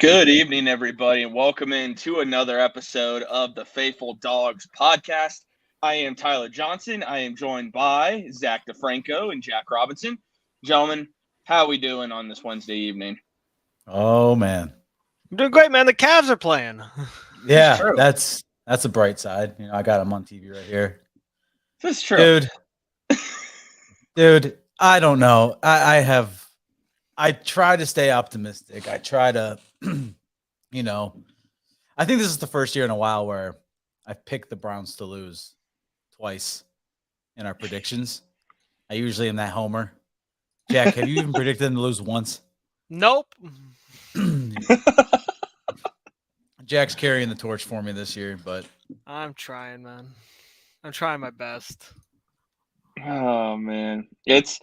Good evening, everybody, and welcome into another episode of the Faithful Dawgs Podcast. I am Tyler Johnson. I am joined by Zach DeFranco and Jack Robinson. Gentlemen, how are we doing on this Wednesday evening? Oh, man. I'm doing great, man. The Cavs are playing. Yeah, that's a bright side. I got them on TV right here. That's true. Dude, I don't know. I try to stay optimistic. I try to, I think this is the first year in a while where I picked the Browns to lose twice in our predictions. I usually am that homer. Jack, have you even predicted them to lose once? Nope. Jack's carrying the torch for me this year, but I'm trying, man. I'm trying my best. Oh, man. It's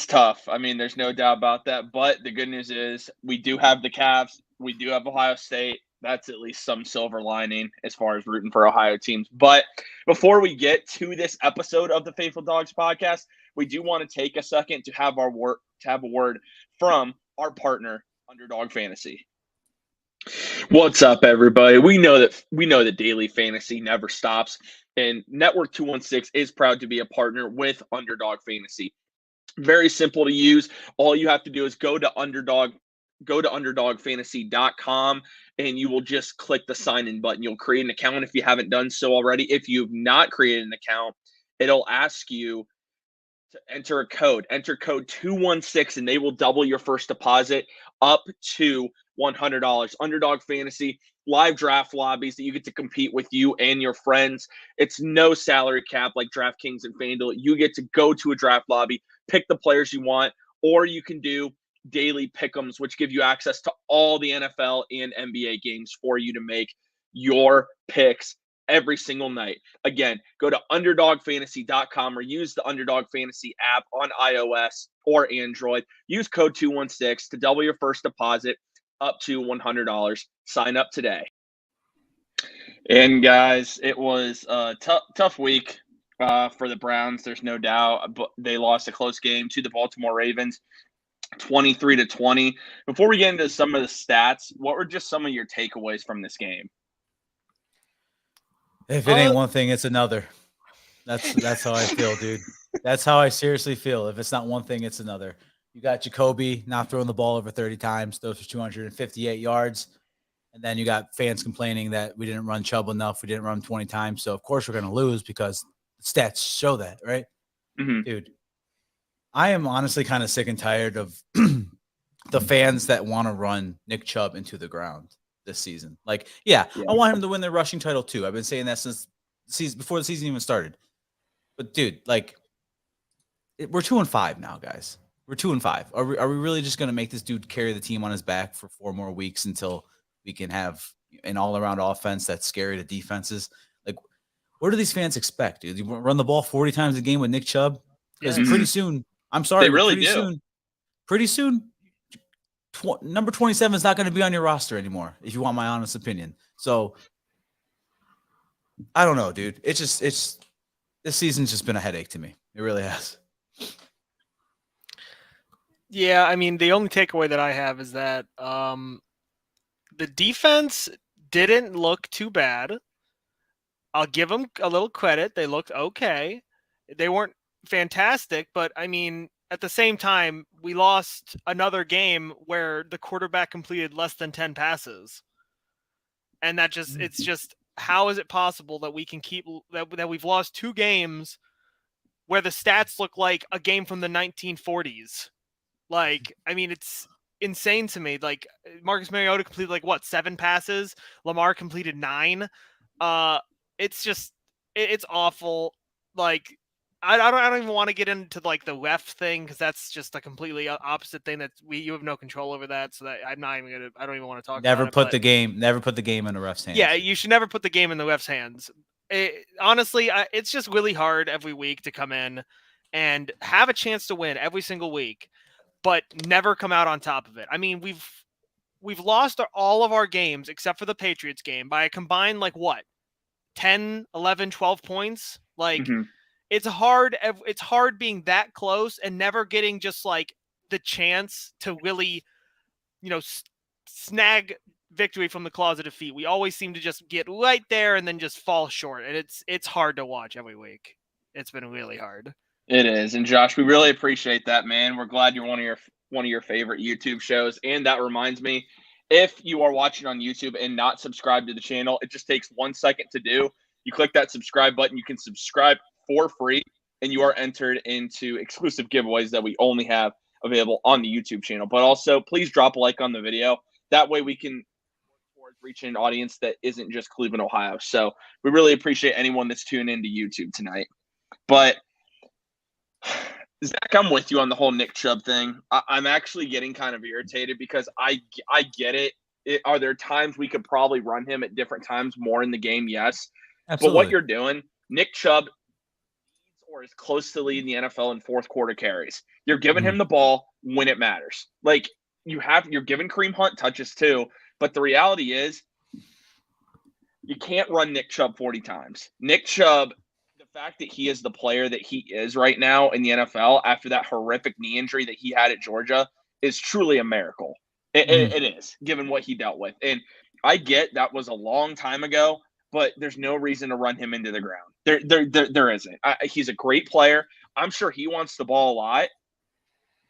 tough. I mean, there's no doubt about that. But the good news is we do have the Cavs. We do have Ohio State. That's at least some silver lining as far as rooting for Ohio teams. But before we get to this episode of the Faithful Dawgs Podcast, we do want to take a second to have a word from our partner, Underdog Fantasy. What's up, everybody? We know that daily fantasy never stops, and Network 216 is proud to be a partner with Underdog Fantasy. Very simple to use. All you have to do is go to underdogfantasy.com, and you will just click the sign in button. You'll create an account if you haven't done so already. If you've not created an account, it'll ask you to enter a code. Enter code 216, and they will double your first deposit up to $100. Underdog Fantasy, live draft lobbies that you get to compete with you and your friends. It's no salary cap like DraftKings and FanDuel. You get to go to a draft lobby, pick the players you want, or you can do daily pick'ems, which give you access to all the NFL and NBA games for you to make your picks every single night. Again, go to underdogfantasy.com or use the Underdog Fantasy app on iOS or Android. Use code 216 to double your first deposit up to $100. Sign up today. And guys, it was a tough week for the Browns. There's no doubt, but they lost a close game to the Baltimore Ravens, 23-20. Before we get into some of the stats, what were just some of your takeaways from this game? If it ain't one thing, it's another. That's how I feel, dude. That's how I seriously feel. If it's not one thing, it's another. You got Jacoby not throwing the ball over 30 times. Those for 258 yards. And then you got fans complaining that we didn't run Chubb enough. We didn't run 20 times. So, of course, we're going to lose because the stats show that, right? Mm-hmm. Dude, I am honestly kind of sick and tired of the fans that want to run Nick Chubb into the ground this season. I want him to win the rushing title too. I've been saying that since before the season even started. But dude, we're 2-5 now, guys. We're 2-5. Are we really just going to make this dude carry the team on his back for 4 more weeks until we can have an all-around offense that's scary to defenses? What do these fans expect, dude? You run the ball 40 times a game with Nick Chubb? Because pretty soon, I'm sorry, they really do. Pretty soon, number 27 is not going to be on your roster anymore, if you want my honest opinion. So, I don't know, dude. This season's just been a headache to me. It really has. Yeah, I mean, the only takeaway that I have is that the defense didn't look too bad. I'll give them a little credit. They looked okay. They weren't fantastic, but I mean, at the same time, we lost another game where the quarterback completed less than 10 passes. And it's just, how is it possible that we can keep that we've lost 2 games where the stats look like a game from the 1940s? I mean, it's insane to me. Marcus Mariota completed 7 passes. Lamar completed 9. It's just, it's awful. I don't even want to get into the ref thing, because that's just a completely opposite thing that you have no control over that. So that I don't even want to talk Never about put the game in the ref's hands. Yeah, you should never put the game in the ref's hands. Honestly, it's just really hard every week to come in and have a chance to win every single week, but never come out on top of it. I mean, we've lost all of our games except for the Patriots game by a combined 10, 11, 12 points. It's hard being that close and never getting just the chance to really, snag victory from the claws of defeat. We always seem to just get right there and then just fall short. And it's hard to watch every week. It's been really hard. It is. And Josh, we really appreciate that, man. We're glad you're one of your favorite YouTube shows. And that reminds me, if you are watching on YouTube and not subscribed to the channel, it just takes 1 second to do. You click that subscribe button. You can subscribe for free, and you are entered into exclusive giveaways that we only have available on the YouTube channel. But also, please drop a like on the video. That way we can work towards reaching an audience that isn't just Cleveland, Ohio. So we really appreciate anyone that's tuning into YouTube tonight. But Zach, I'm with you on the whole Nick Chubb thing. I'm actually getting kind of irritated because I get it. Are there times we could probably run him at different times more in the game? Yes. Absolutely. But what you're doing, Nick Chubb or is close to leading the NFL in fourth quarter carries. You're giving him the ball when it matters. Like you're giving Kareem Hunt touches too, but the reality is you can't run Nick Chubb 40 times. Nick Chubb, the fact that he is the player that he is right now in the NFL after that horrific knee injury that he had at Georgia is truly a miracle. It is, given what he dealt with. And I get that was a long time ago, but there's no reason to run him into the ground. There isn't. He's a great player. I'm sure he wants the ball a lot,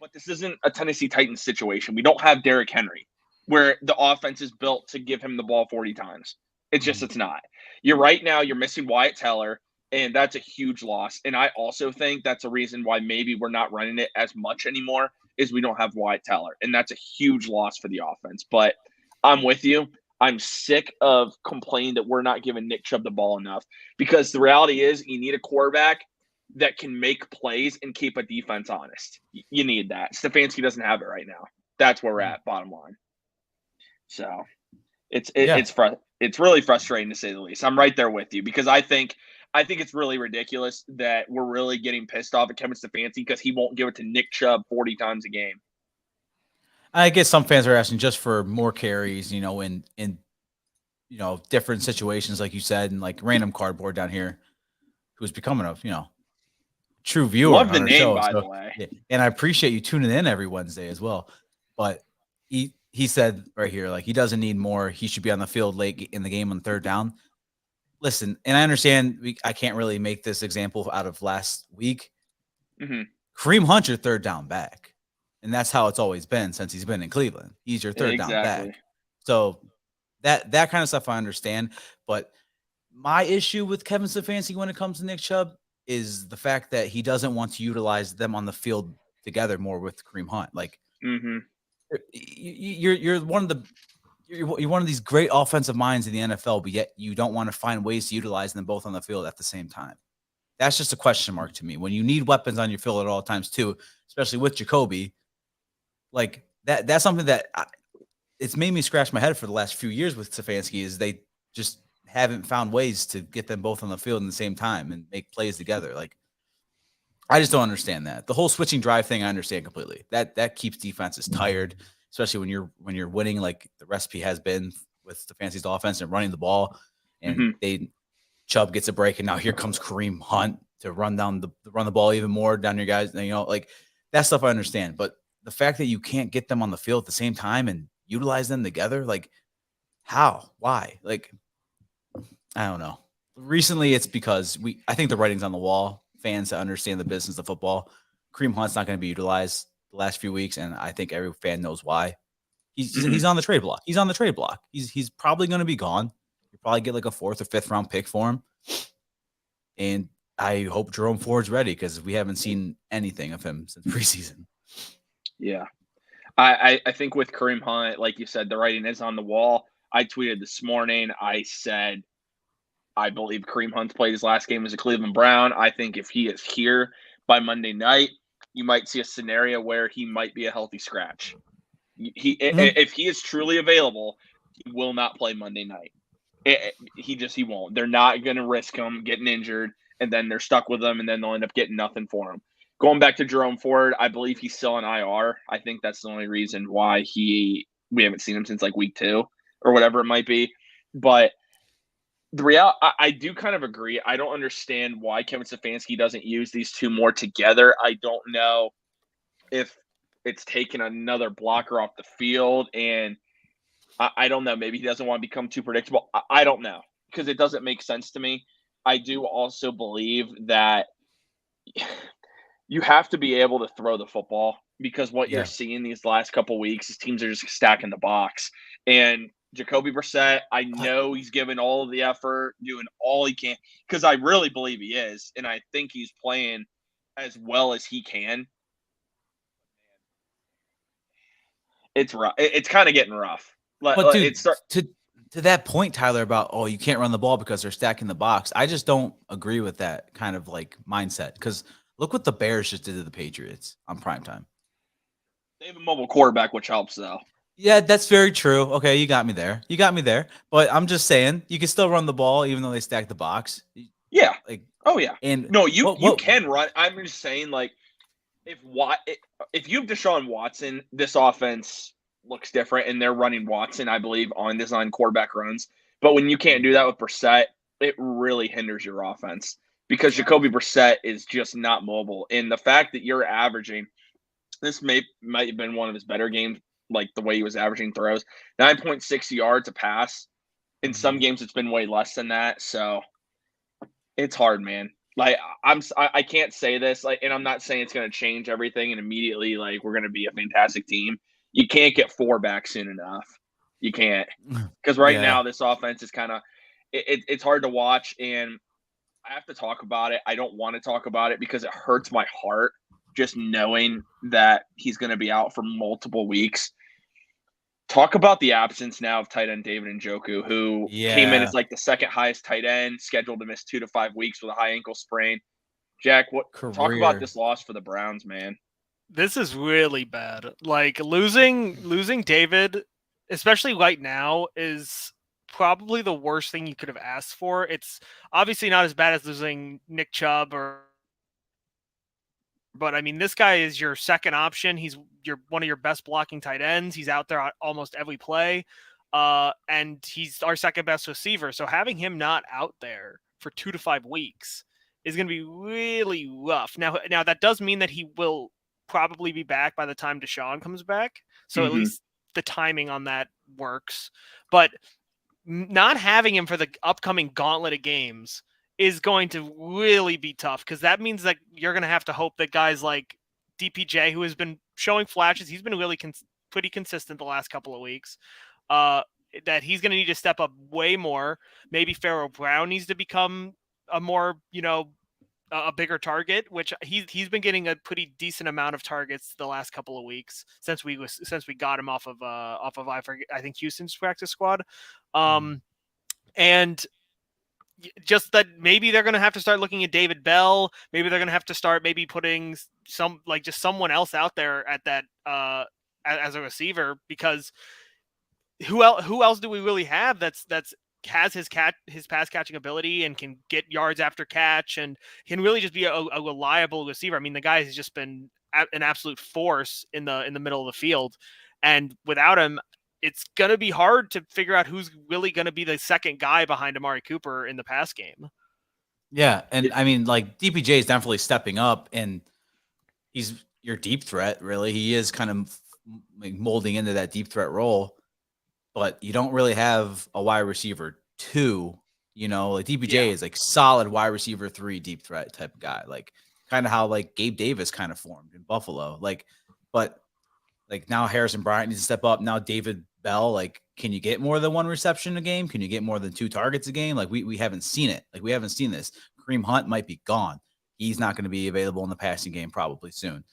but this isn't a Tennessee Titans situation. We don't have Derrick Henry where the offense is built to give him the ball 40 times. It's not. You're missing Wyatt Teller, and that's a huge loss. And I also think that's a reason why maybe we're not running it as much anymore is we don't have Wyatt Teller, and that's a huge loss for the offense. But I'm with you. I'm sick of complaining that we're not giving Nick Chubb the ball enough because the reality is you need a quarterback that can make plays and keep a defense honest. You need that. Stefanski doesn't have it right now. That's where we're at, bottom line. So it's really frustrating to say the least. I'm right there with you because I think it's really ridiculous that we're really getting pissed off at Kevin Stefanski because he won't give it to Nick Chubb 40 times a game. I guess some fans are asking just for more carries, in different situations, like you said, and like random cardboard down here, who's becoming a true viewer. Love the name, by the way. Yeah, and I appreciate you tuning in every Wednesday as well. But he said right here, like he doesn't need more. He should be on the field late in the game on third down. Listen, and I understand I can't really make this example out of last week. Kareem Hunt, your third down back. And that's how it's always been since he's been in Cleveland. He's your third down back. So that kind of stuff I understand. But my issue with Kevin Stefanski when it comes to Nick Chubb is the fact that he doesn't want to utilize them on the field together more with Kareem Hunt. Like you're one of these great offensive minds in the NFL, but yet you don't want to find ways to utilize them both on the field at the same time. That's just a question mark to me. When you need weapons on your field at all times too, especially with Jacoby. Like that's something that it's made me scratch my head for the last few years with Stefanski is they just haven't found ways to get them both on the field in the same time and make plays together. Like I just don't understand that. The whole switching drive thing, I understand completely. That keeps defenses tired, especially when you're winning like the recipe has been with Stefanski's offense and running the ball. And Chubb gets a break, and now here comes Kareem Hunt to run the ball even more down your guys. Like that stuff I understand, but the fact that you can't get them on the field at the same time and utilize them together, like how? Why? Like, I don't know. Recently, it's because I think the writing's on the wall. Fans that understand the business of football. Kareem Hunt's not going to be utilized the last few weeks, and I think every fan knows why. He's on the trade block. He's on the trade block. He's probably going to be gone. You probably get like a 4th or 5th round pick for him. And I hope Jerome Ford's ready because we haven't seen anything of him since preseason. Yeah. I think with Kareem Hunt, like you said, the writing is on the wall. I tweeted this morning. I said, I believe Kareem Hunt's played his last game as a Cleveland Brown. I think if he is here by Monday night, you might see a scenario where he might be a healthy scratch. If he is truly available, he will not play Monday night. He won't. They're not going to risk him getting injured, and then they're stuck with him, and then they'll end up getting nothing for him. Going back to Jerome Ford, I believe he's still on IR. I think that's the only reason why we haven't seen him since like week 2 or whatever it might be. But the I do kind of agree. I don't understand why Kevin Stefanski doesn't use these two more together. I don't know if it's taking another blocker off the field and I don't know. Maybe he doesn't want to become too predictable. I don't know, because it doesn't make sense to me. I do also believe that you have to be able to throw the football, because what you're seeing these last couple weeks is teams are just stacking the box. And Jacoby Brissett, I know he's given all of the effort, doing all he can, because I really believe he is, and I think he's playing as well as he can. It's rough. It's kind of getting rough. But dude, to that point, Tyler, about you can't run the ball because they're stacking the box. I just don't agree with that kind of like mindset, because look what the Bears just did to the Patriots on primetime. They have a mobile quarterback, which helps, though. Yeah, that's very true. Okay, you got me there. But I'm just saying, you can still run the ball even though they stack the box. Yeah. Like, oh yeah. And no, you can run. I'm just saying, like, if you have Deshaun Watson, this offense looks different, and they're running Watson, I believe, on design quarterback runs. But when you can't do that with Brissett, it really hinders your offense, because Jacoby Brissett is just not mobile. And the fact that you're averaging, this might have been one of his better games, like the way he was averaging throws, 9.6 yards a pass. In some games, it's been way less than that. So it's hard, man. Like, I can't say this, like, and I'm not saying it's going to change everything and immediately, like, we're going to be a fantastic team. You can't get 4 back soon enough. You can't, because now this offense is kind of it's hard to watch, and I have to talk about it. I don't want to talk about it because it hurts my heart just knowing that he's going to be out for multiple weeks. Talk about the absence now of tight end David Njoku, who came in as like the second highest tight end, scheduled to miss 2 to 5 weeks with a high ankle sprain. Jack, talk about this loss for the Browns, man. This is really bad. Like, losing David, especially right now, is probably the worst thing you could have asked for. It's obviously not as bad as losing Nick Chubb but I mean, this guy is your second option. He's one of your best blocking tight ends. He's out there on almost every play. And he's our second best receiver. So having him not out there for 2 to 5 weeks is going to be really rough. Now that does mean that he will probably be back by the time Deshaun comes back. So at least the timing on that works. But not having him for the upcoming gauntlet of games is going to really be tough, because that means that you're going to have to hope that guys like DPJ, who has been showing flashes, he's been really pretty consistent the last couple of weeks, that he's going to need to step up way more. Maybe Pharaoh Brown needs to become a more, a bigger target, which he's been getting a pretty decent amount of targets the last couple of weeks since we got him off of I think Houston's practice squad, and just that maybe they're going to have to start looking at David Bell. Maybe they're going to have to start putting just someone else out there at that as a receiver, because who else do we really have that's has his pass catching ability and can get yards after catch and can really just be a reliable receiver. I mean, the guy has just been an absolute force in the middle of the field, and without him, it's going to be hard to figure out who's really going to be the second guy behind Amari Cooper in the pass game. Yeah. And I mean, like, DPJ is definitely stepping up, and he's your deep threat. Really. He is kind of like molding into that deep threat role, but you don't really have a wide receiver 2, like DPJ is like solid wide receiver 3, deep threat type of guy. Like kind of how like Gabe Davis kind of formed in Buffalo. But now Harrison Bryant needs to step up. Now David Bell, like, can you get more than 1 reception a game? Can you get more than 2 targets a game? Like we haven't seen it. Like we haven't seen this. Kareem Hunt might be gone. He's not going to be available in the passing game probably soon.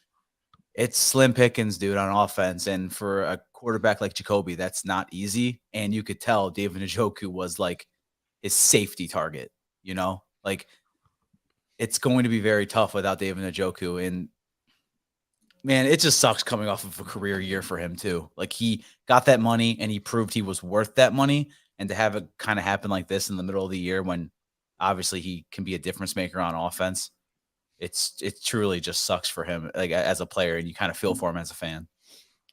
It's slim pickings, dude, on offense. And for a quarterback like Jacoby, that's not easy. And you could tell David Njoku was like his safety target, like it's going to be very tough without David Njoku. And man, it just sucks coming off of a career year for him too. Like he got that money and he proved he was worth that money. And to have it kind of happen like this in the middle of the year when obviously he can be a difference maker on offense, it truly just sucks for him, like as a player, and you kind of feel for him as a fan.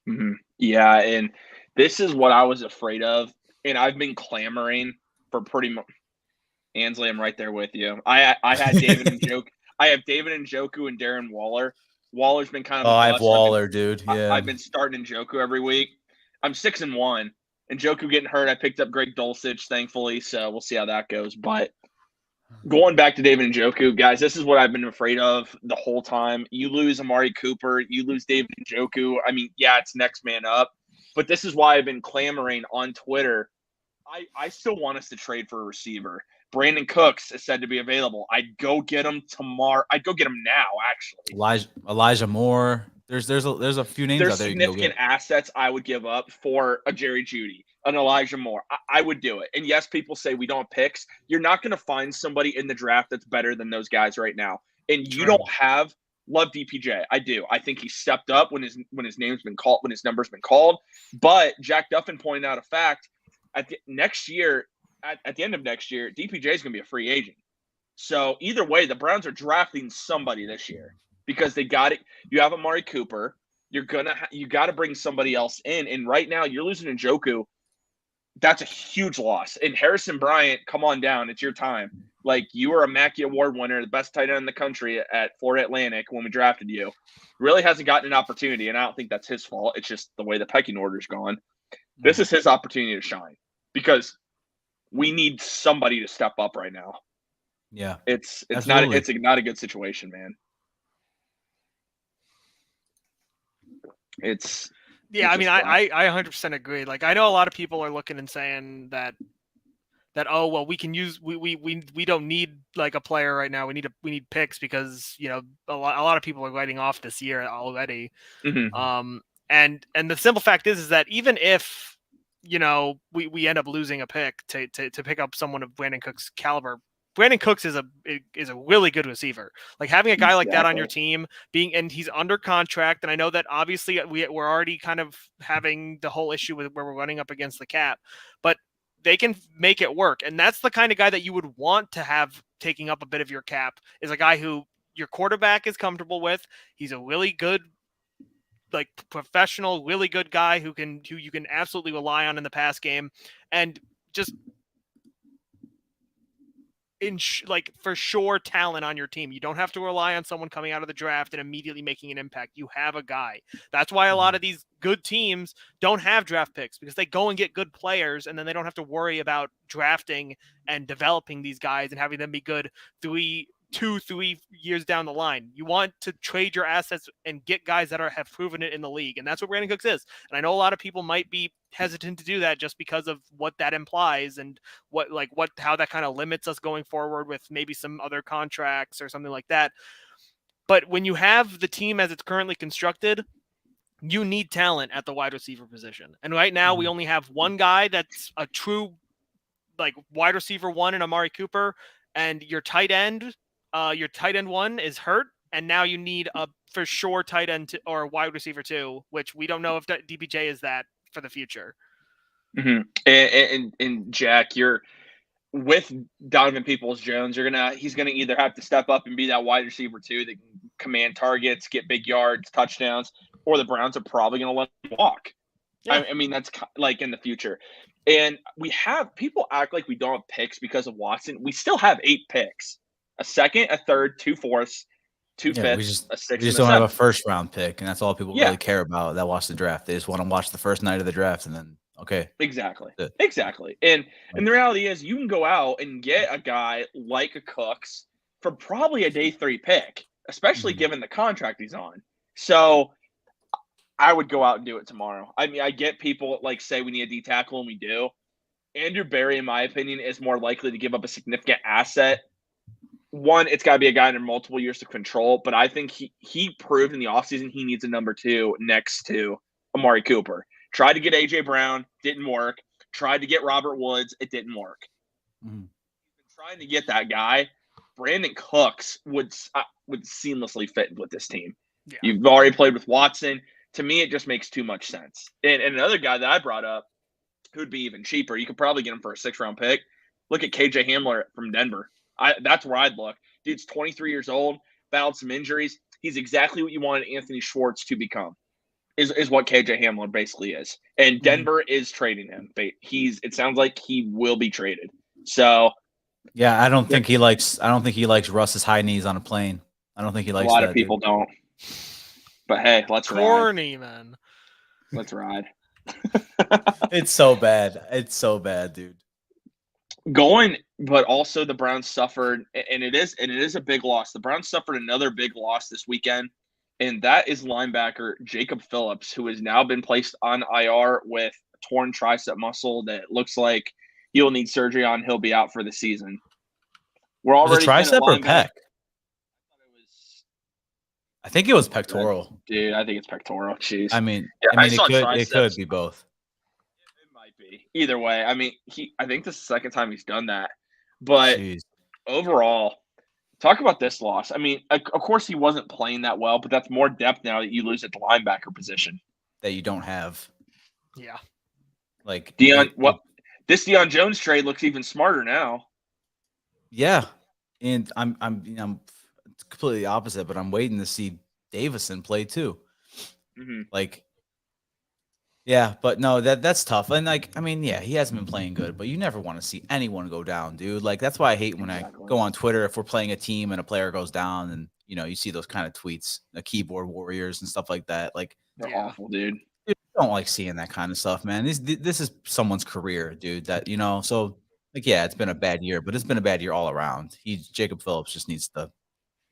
Mm-hmm. Yeah, and this is what I was afraid of, and I've been clamoring for pretty much. Ansley, I'm right there with you. I had David Njoku. I have David Njoku and Darren Waller. Waller's been kind of. I have Waller, dude. Yeah, I've been starting Njoku every week. I'm 6-1, Njoku getting hurt. I picked up Greg Dulcich, thankfully, so we'll see how that goes. But going back to David Njoku, guys, this is what I've been afraid of the whole time. You lose Amari Cooper, you lose David Njoku. I mean, yeah, it's next man up. But this is why I've been clamoring on Twitter. I still want us to trade for a receiver. Brandon Cooks is said to be available. I'd go get him tomorrow. I'd go get him now, actually. Elijah Moore. There's a few names out there. There's significant assets I would give up for a Jerry Jeudy, an Elijah Moore. I would do it. And yes, people say we don't have picks. You're not going to find somebody in the draft that's better than those guys right now. And you don't have love DPJ. I do. I think he stepped up when his name's been called, when his number's been called. But Jack Duffin pointed out a fact. At the end of next year, DPJ is going to be a free agent. So either way, the Browns are drafting somebody this year because they got it. You have Amari Cooper. You got to bring somebody else in. And right now, you're losing Njoku. That's a huge loss. And Harrison Bryant, come on down. It's your time. Like, you were a Mackey Award winner, the best tight end in the country at Florida Atlantic when we drafted you. Really hasn't gotten an opportunity, and I don't think that's his fault. It's just the way the pecking order's gone. This is his opportunity to shine because we need somebody to step up right now. Yeah, it's not a good situation, man. I mean, I 100% agree. Like, I know a lot of people are looking and saying that oh, well, we can use we don't need like a player right now. We need picks because, you know, a lot of people are writing off this year already. Mm-hmm. And the simple fact is that even if, you know, we end up losing a pick to pick up someone of Brandon Cooks' caliber, Brandon Cooks is a really good receiver. Like, having a guy like that on your team, and he's under contract, and I know that obviously we're already kind of having the whole issue with where we're running up against the cap, but they can make it work. And that's the kind of guy that you would want to have taking up a bit of your cap, is a guy who your quarterback is comfortable with. He's a really good, like, professional, really good guy who you can absolutely rely on in the pass game, and just for sure talent on your team. You don't have to rely on someone coming out of the draft and immediately making an impact. You have a guy. That's why a lot of these good teams don't have draft picks, because they go and get good players, and then they don't have to worry about drafting and developing these guys and having them be good 3 years down the line. You want to trade your assets and get guys that have proven it in the league. And that's what Brandon Cooks is. And I know a lot of people might be hesitant to do that just because of what that implies and how that kind of limits us going forward with maybe some other contracts or something like that. But when you have the team as it's currently constructed, you need talent at the wide receiver position. And right now we only have one guy that's a true, like, wide receiver one in Amari Cooper, and your tight end one is hurt, and now you need a for sure tight end or wide receiver two, which we don't know if DPJ is that for the future. Mm-hmm. And Jack, you're with Donovan Peoples-Jones. He's gonna either have to step up and be that wide receiver two that can command targets, get big yards, touchdowns, or the Browns are probably gonna let him walk. Yeah. I mean, that's like in the future. And people act like we don't have picks because of Watson. We still have 8 picks. A second, a third, 2 fourths, 2 fifths, a sixth. We just don't have a first round pick, and that's all people really care about that watch the draft. They just want to watch the first night of the draft, and then Exactly. And the reality is, you can go out and get a guy like a Cooks for probably a day 3 pick, especially given the contract he's on. So I would go out and do it tomorrow. I mean, I get people say we need a D tackle, and we do. Andrew Berry, in my opinion, is more likely to give up a significant asset. One, it's got to be a guy under multiple years to control, but I think he proved in the offseason he needs a number 2 next to Amari Cooper. Tried to get A.J. Brown, didn't work. Tried to get Robert Woods, it didn't work. Trying to get that guy, Brandon Cooks would seamlessly fit with this team. Yeah. You've already played with Watson. To me, it just makes too much sense. And another guy that I brought up who'd be even cheaper, you could probably get him for a 6th-round pick. Look at KJ Hamler from Denver. That's where I'd look. Dude's 23 years old, battled some injuries. He's exactly what you wanted Anthony Schwartz to become, is what KJ Hamler basically is. And Denver is trading him. It sounds like he will be traded. So yeah, I don't think he likes Russ's high knees on a plane. I don't think he likes that. A lot of people don't. But hey, let's ride. Corny, man. Let's ride. It's so bad. It's so bad, dude. But also the Browns suffered, and it is a big loss. The Browns suffered another big loss this weekend, and that is linebacker Jacob Phillips, who has now been placed on IR with a torn tricep muscle that looks like he'll need surgery on. He'll be out for the season. We're already was it tricep or pec? I think it was pectoral. Dude, I think it's pectoral. Jeez. I mean, it could be both. It might be. Either way, I mean, I think this is the second time he's done that. But overall, talk about this loss. I mean, of course he wasn't playing that well, but that's more depth now that you lose at the linebacker position that you don't have. Yeah. Like this Deion Jones trade looks even smarter now. Yeah. And I'm completely opposite, but I'm waiting to see Davison play too. Mm-hmm. Like, yeah, but no, that's tough. And like, I mean, yeah, he hasn't been playing good, but you never want to see anyone go down, dude. Like, that's why I hate when I go on Twitter if we're playing a team and a player goes down, and you see those kind of tweets, the keyboard warriors and stuff like that. Like, they're awful, dude. I don't like seeing that kind of stuff, man. This is someone's career, dude. That so like, yeah, it's been a bad year, but it's been a bad year all around. Jacob Phillips just needs to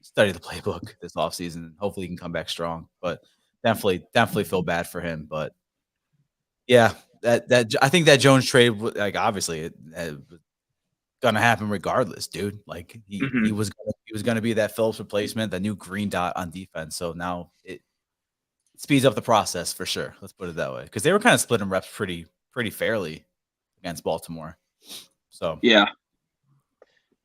study the playbook this offseason. Hopefully he can come back strong, but definitely feel bad for him. But yeah, that I think that Jones trade, like, obviously it was gonna happen regardless, dude. Like he was gonna be that Phillips replacement, the new green dot on defense. So now it speeds up the process for sure. Let's put it that way, because they were kind of splitting reps pretty fairly against Baltimore. So yeah,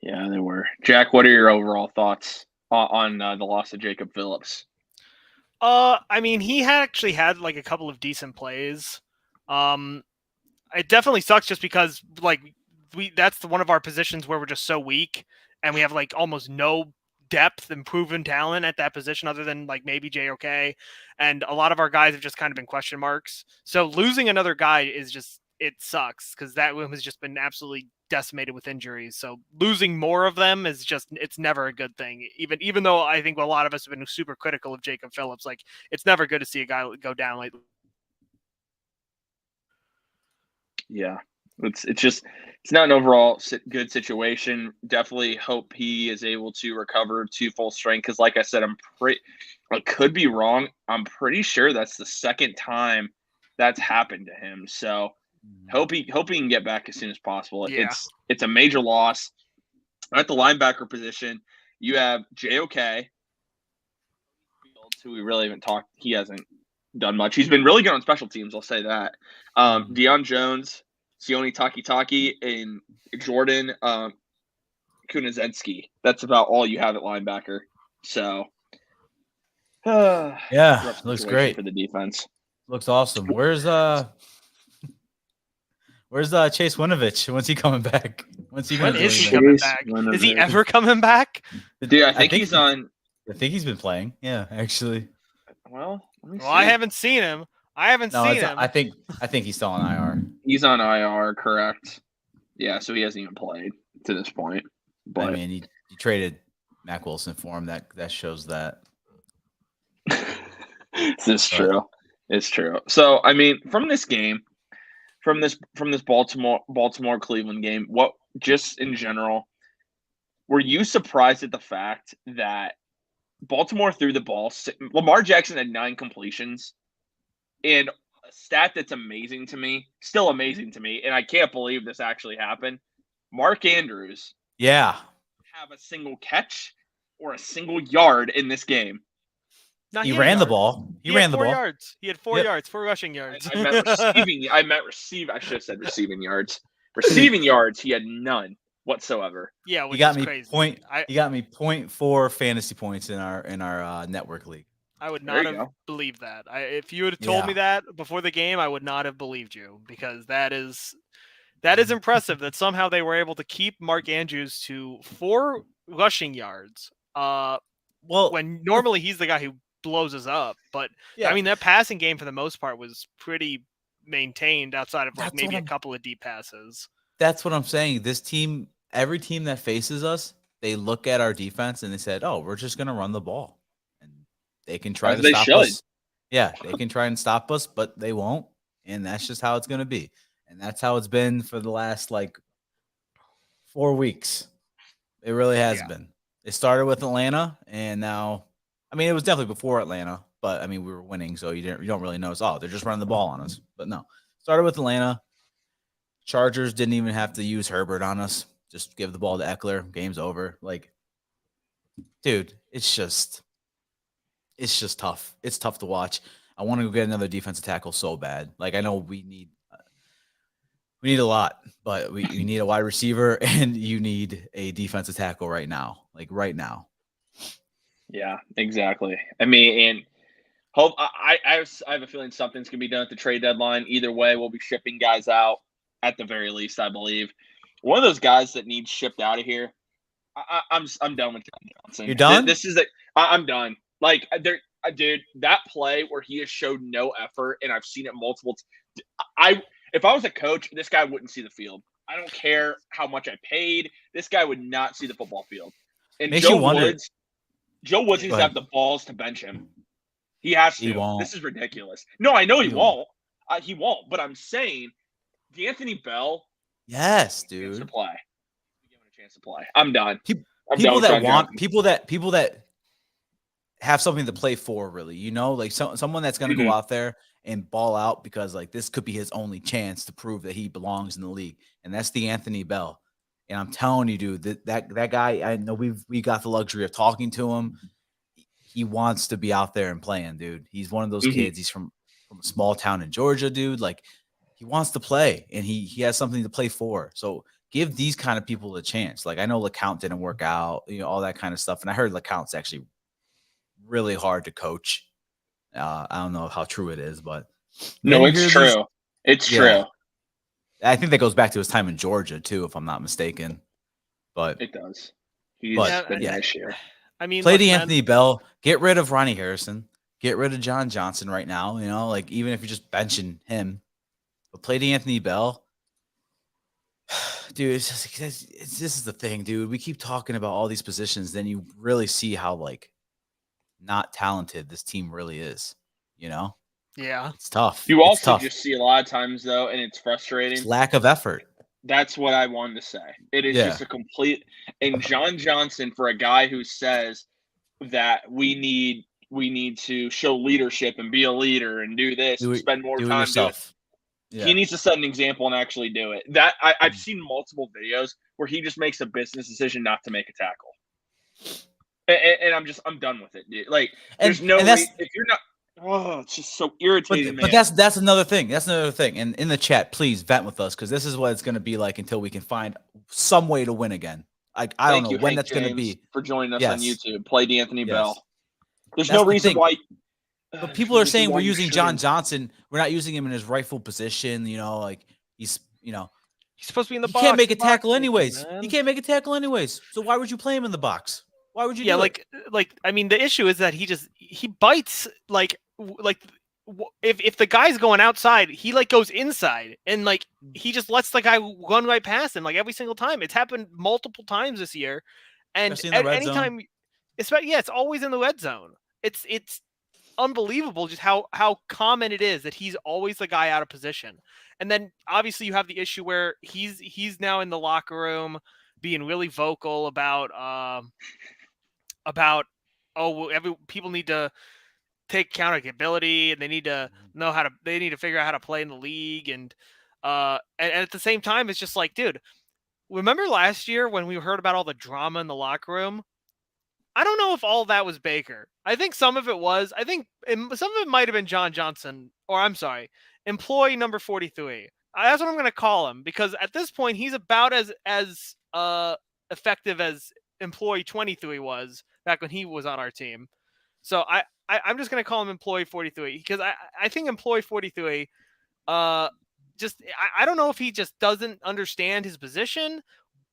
they were. Jack, what are your overall thoughts on the loss of Jacob Phillips? I mean, he actually had like a couple of decent plays. It definitely sucks just because like that's one of our positions where we're just so weak, and we have like almost no depth and proven talent at that position other than like maybe JOK, and a lot of our guys have just kind of been question marks. So losing another guy is just, it sucks because that one has just been absolutely decimated with injuries. So losing more of them is just, it's never a good thing. Even though I think a lot of us have been super critical of Jacob Phillips, like it's never good to see a guy go down like. Yeah, it's not an overall good situation. Definitely hope he is able to recover to full strength, because like I said, I could be wrong. I'm pretty sure that's the second time that's happened to him. So hope he can get back as soon as possible. Yeah. It's a major loss. At the linebacker position, you have JOK, who we really haven't talked. He hasn't done much. He's been really good on special teams, I'll say that. Deion Jones, Sione Takitaki, and Jordan Kunazensky. That's about all you have at linebacker. So, yeah, looks great for the defense. Looks awesome. Where's Chase Winovich? When's he coming back? When is he coming back? Is he ever coming back? Dude, I think he's on. I think he's been playing. Yeah, actually. Well, I haven't seen him. Him. I think he's still on IR. He's on IR, correct? Yeah, so he hasn't even played to this point. But I mean, you traded Mac Wilson for him. That shows that. It's true. It's true. So, I mean, from this game, from this Baltimore Cleveland game, what just in general, were you surprised at the fact that Baltimore threw the ball? Lamar Jackson had 9 completions, and a stat that's amazing to me, still amazing to me, and I can't believe this actually happened. Mark Andrews, have a single catch or a single yard in this game. He ran the ball. He ran the ball. 4 yards. He had 4 yards, 4 rushing yards. I meant receiving. I should have said receiving yards. Receiving yards, he had none whatsoever. Yeah, which he got is me crazy. He got me 0.4 fantasy points in our network league. I would not have believed that. If you had told me that before the game, I would not have believed you, because that is impressive that somehow they were able to keep Mark Andrews to 4 rushing yards. When normally he's the guy who blows us up, but I mean that passing game for the most part was pretty maintained outside of like maybe a couple of deep passes. That's what I'm saying. This team, every team that faces us, they look at our defense and they said, "Oh, we're just going to run the ball." And they can try to stop us. Yeah, they can try and stop us, but they won't. and that's just how it's going to be. And that's how it's been for the last 4 weeks. It really has been. It started with Atlanta, and now, I mean, it was definitely before Atlanta, but I mean, we were winning, so you don't really notice. Oh, they're just running the ball on us. But no, started with Atlanta. Chargers didn't even have to use Herbert on us. Just give the ball to Eckler. Game's over. Dude, it's just tough. It's tough to watch. I want to go get another defensive tackle so bad. I know we need a lot, but we need a wide receiver and you need a defensive tackle right now. Right now. Yeah, exactly. I mean, and I have a feeling something's gonna be done at the trade deadline. Either way, we'll be shipping guys out at the very least, I believe. One of those guys that needs shipped out of here. I'm done with John Johnson. You're done? I'm done. Dude, that play where he has showed no effort, and I've seen it multiple. If I was a coach, this guy wouldn't see the field. I don't care how much I paid. This guy would not see the football field. And Joe Woods needs to have the balls to bench him. He has to. He won't. This is ridiculous. No, I know he won't. He won't. But I'm saying, D'Anthony Bell. Yes, dude. To play. Give him a chance to play. I'm done. People that have something to play for, really. Someone that's going to go out there and ball out because this could be his only chance to prove that he belongs in the league, and that's D'Anthony Bell. And I'm telling you, dude, that guy. I know we got the luxury of talking to him. He wants to be out there and playing, dude. He's one of those kids. He's from a small town in Georgia, dude. He wants to play, and he has something to play for. So give these kind of people a chance. I know LeCount didn't work out, all that kind of stuff. And I heard LeCount's actually really hard to coach. I don't know how true it is, but no, it's true. It's true. I think that goes back to his time in Georgia too, if I'm not mistaken. But it does. He's been an issue. I mean, play D'Anthony Bell. Get rid of Ronnie Harrison. Get rid of John Johnson right now. Even if you're just benching him, but play D'Anthony Bell. Dude, this is the thing, dude. We keep talking about all these positions, then you really see how not talented this team really is. Yeah, it's tough. You also just see a lot of times though, and it's frustrating. It's lack of effort. That's what I wanted to say. It is just a complete. And John Johnson, for a guy who says that we need to show leadership and be a leader and do this and spend more time doing it. Yeah. He needs to set an example and actually do it. I've seen multiple videos where he just makes a business decision not to make a tackle, and I'm done with it, dude. There's no reason, if you're not. Oh, it's just so irritating. But that's another thing. That's another thing. And in the chat, please vent with us because this is what it's going to be like until we can find some way to win again. I don't know when that's going to be. For joining us on YouTube, play D'Anthony Bell. There's no reason why. But people are saying we're using John Johnson. We're not using him in his rightful position. He's supposed to be in the box. He can't make a tackle anyways. He can't make a tackle anyways. So why would you play him in the box? Why would you? Yeah, I mean, the issue is that he bites if the guy's going outside, he goes inside and he just lets the guy run right past him every single time. It's happened multiple times this year, and at any time, it's always in the red zone. It's unbelievable just how common it is that he's always the guy out of position. And then obviously you have the issue where he's now in the locker room being really vocal about people need to take accountability and they need to figure out how to play in the league. And at the same time, it's just dude, remember last year when we heard about all the drama in the locker room? I don't know if all that was Baker. I think some of it was. I think some of it might have been John Johnson, or I'm sorry, employee number 43. That's what I'm going to call him because at this point he's about as effective as employee 23 was back when he was on our team. So I'm just going to call him employee 43 because I think employee 43 I don't know if he just doesn't understand his position,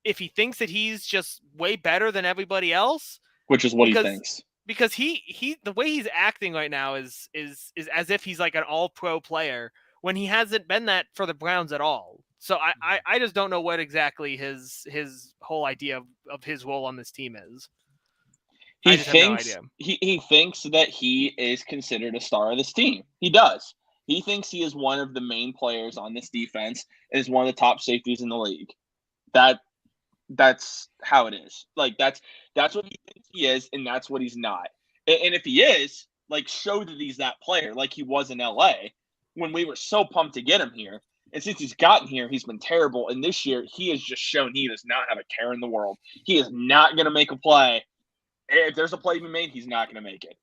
if he thinks that he's just way better than everybody else. Which is what he thinks. Because he the way he's acting right now is as if he's an all-pro player when he hasn't been that for the Browns at all. So I just don't know what exactly his whole idea of his role on this team is. He thinks that he is considered a star of this team. He does. He thinks he is one of the main players on this defense and is one of the top safeties in the league. That's how it is. Like that's what he thinks he is, and that's what he's not. And if he is, like, show that he's that player, like he was in LA when we were so pumped to get him here. And since he's gotten here, he's been terrible. And this year, he has just shown he does not have a care in the world. He is not going to make a play. If there's a play to be made, he's not going to make it.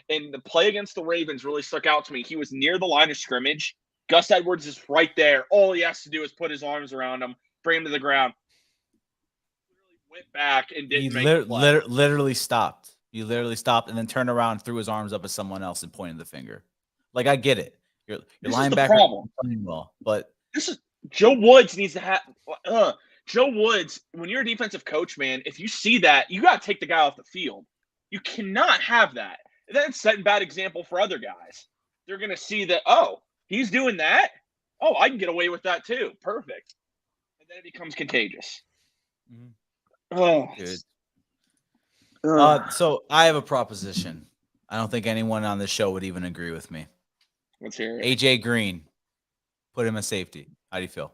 And the play against the Ravens really stuck out to me. He was near the line of scrimmage. Gus Edwards is right there. All he has to do is put his arms around him, bring him to the ground. He literally went back and didn't make the play. Literally stopped. He literally stopped and then turned around, threw his arms up at someone else, and pointed the finger. Like, I get it. Your linebacker is playing well, but Joe Woods needs to have. Joe Woods, when you're a defensive coach, man, if you see that, you got to take the guy off the field. You cannot have that. That's setting bad example for other guys. They're going to see that, oh, he's doing that. Oh, I can get away with that too. Perfect. And then it becomes contagious. Mm-hmm. Oh, good. So I have a proposition. I don't think anyone on this show would even agree with me. Let's hear it. AJ Green, put him at safety. How do you feel?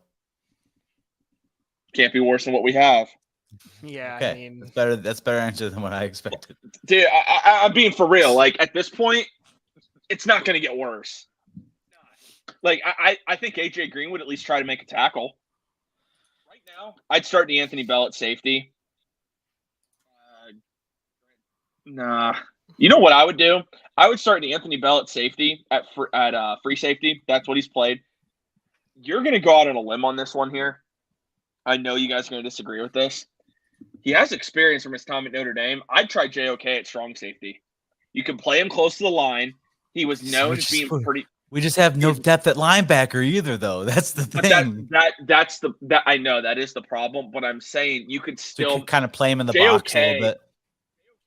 Can't be worse than what we have. Yeah, okay. I mean, that's better answer than what I expected. Dude, I'm being for real. Like, at this point, it's not going to get worse. Like, I think AJ Green would at least try to make a tackle. Right now, I'd start Anthony Bell at safety. Nah. You know what I would do? I would start Anthony Bell at safety, at free safety. That's what he's played. You're going to go out on a limb on this one here. I know you guys are going to disagree with this. He has experience from his time at Notre Dame. I'd try JOK at strong safety. You can play him close to the line. He was known as being pretty. We just have no depth at linebacker either, though. That's the thing. That's I know that is the problem, but I'm saying you could still kind of play him in the box a little bit.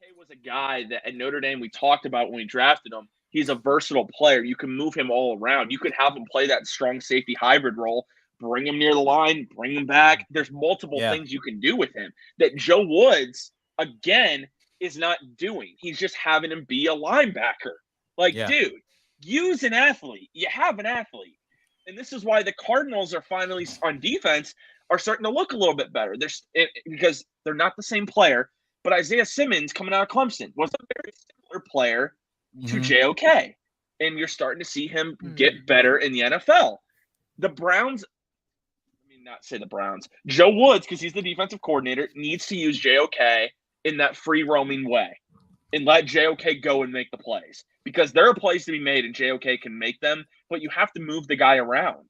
JOK was a guy that at Notre Dame we talked about when we drafted him. He's a versatile player. You can move him all around. You could have him play that strong safety hybrid role. Bring him near the line, bring him back. There's multiple things you can do with him that Joe Woods, again, is not doing. He's just having him be a linebacker. Like, dude, use an athlete. You have an athlete. And this is why the Cardinals are finally, on defense, are starting to look a little bit better. Because they're not the same player. But Isaiah Simmons, coming out of Clemson, was a very similar player to JOK. And you're starting to see him get better in the NFL. The Browns, not say the Browns. Joe Woods, because he's the defensive coordinator, needs to use JOK in that free roaming way and let JOK go and make the plays. Because there are plays to be made and JOK can make them, but you have to move the guy around.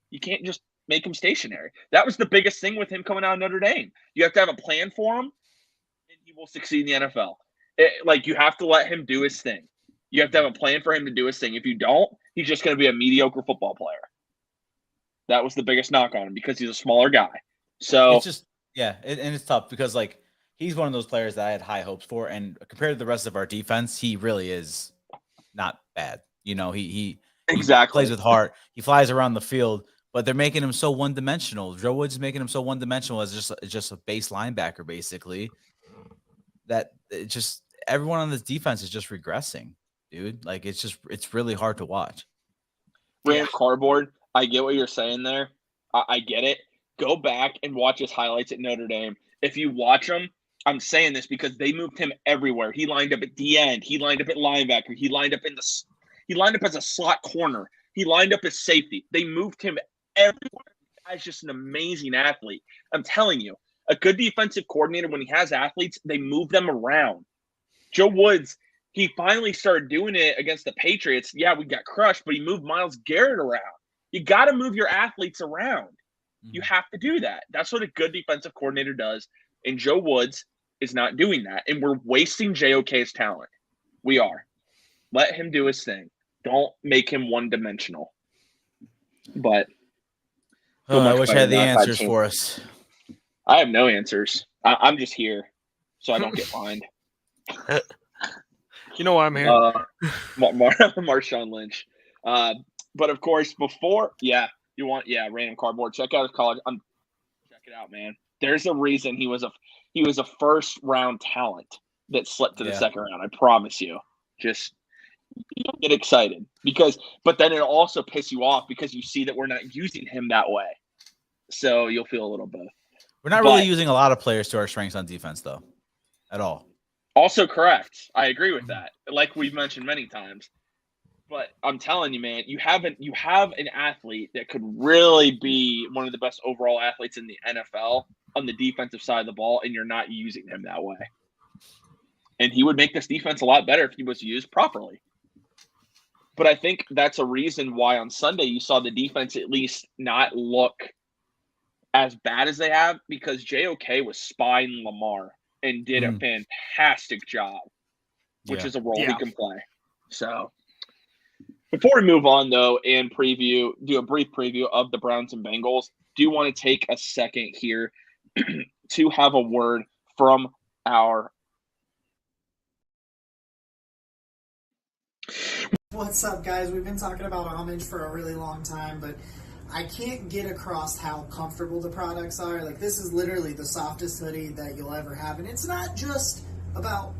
You can't just make him stationary. That was the biggest thing with him coming out of Notre Dame. You have to have a plan for him, and he will succeed in the NFL. You have to let him do his thing. You have to have a plan for him to do his thing. If you don't, he's just going to be a mediocre football player. That was the biggest knock on him because he's a smaller guy. So it's just, and it's tough because, like, he's one of those players that I had high hopes for. And compared to the rest of our defense, he really is not bad. You know, he plays with heart. He flies around the field, but they're making him so one-dimensional. Joe Woods is making him so one-dimensional as just a base linebacker, basically, that it just everyone on this defense is just regressing, dude. Like, it's really hard to watch. Rand Cardboard. I get what you're saying there. I get it. Go back and watch his highlights at Notre Dame. If you watch him, I'm saying this because they moved him everywhere. He lined up at the end. He lined up at linebacker. He lined up as a slot corner. He lined up as safety. They moved him everywhere. The guy's just an amazing athlete. I'm telling you, a good defensive coordinator, when he has athletes, they move them around. Joe Woods, he finally started doing it against the Patriots. Yeah, we got crushed, but he moved Myles Garrett around. You got to move your athletes around. You have to do that. That's what a good defensive coordinator does. And Joe Woods is not doing that. And we're wasting JOK's talent. We are. Let him do his thing. Don't make him one-dimensional. But I wish I had the answers for us. I have no answers. I'm just here so I don't get fined. You know why I'm here. Marshawn Lynch. But of course, before, random cardboard. Check out his college. Check it out, man. There's a reason he was a first round talent that slipped to the second round. I promise you. Just You'll get excited but then it'll also piss you off because you see that we're not using him that way. So you'll feel a little both. We're not really using a lot of players to our strengths on defense, though, at all. Also correct. I agree with that. Like we've mentioned many times. But I'm telling you, man, you have an athlete that could really be one of the best overall athletes in the NFL on the defensive side of the ball, and you're not using him that way. And he would make this defense a lot better if he was used properly. But I think that's a reason why on Sunday you saw the defense at least not look as bad as they have, because JOK was spying Lamar and did a fantastic job, which is a role he can play. So before we move on, though, and do a brief preview of the Browns and Bengals, do want to take a second here to have a word from our. What's up, guys? We've been talking about Homage for a really long time, but I can't get across how comfortable the products are. Like, this is literally the softest hoodie that you'll ever have, and it's not just about,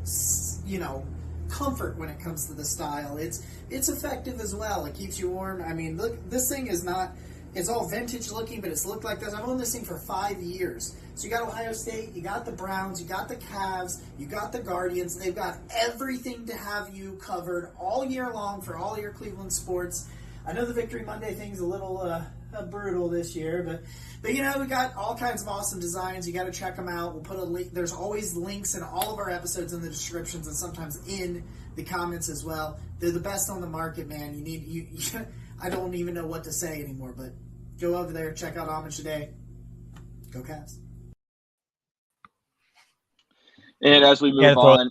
comfort when it comes to the style. It's effective as well. It keeps you warm. I mean, look, this thing is not, it's all vintage looking, but it's looked like this. I've owned this thing for 5 years. So you got Ohio State, you got the Browns, you got the Cavs, you got the Guardians. They've got everything to have you covered all year long for all your Cleveland sports. I know the Victory Monday thing's a little brutal this year, but we got all kinds of awesome designs. You got to check them out. We'll put a link. There's always links in all of our episodes in the descriptions and sometimes in the comments as well. They're the best on the market, man. I don't even know what to say anymore, but go over there, check out Homage today. Go Cavs. And as we move on,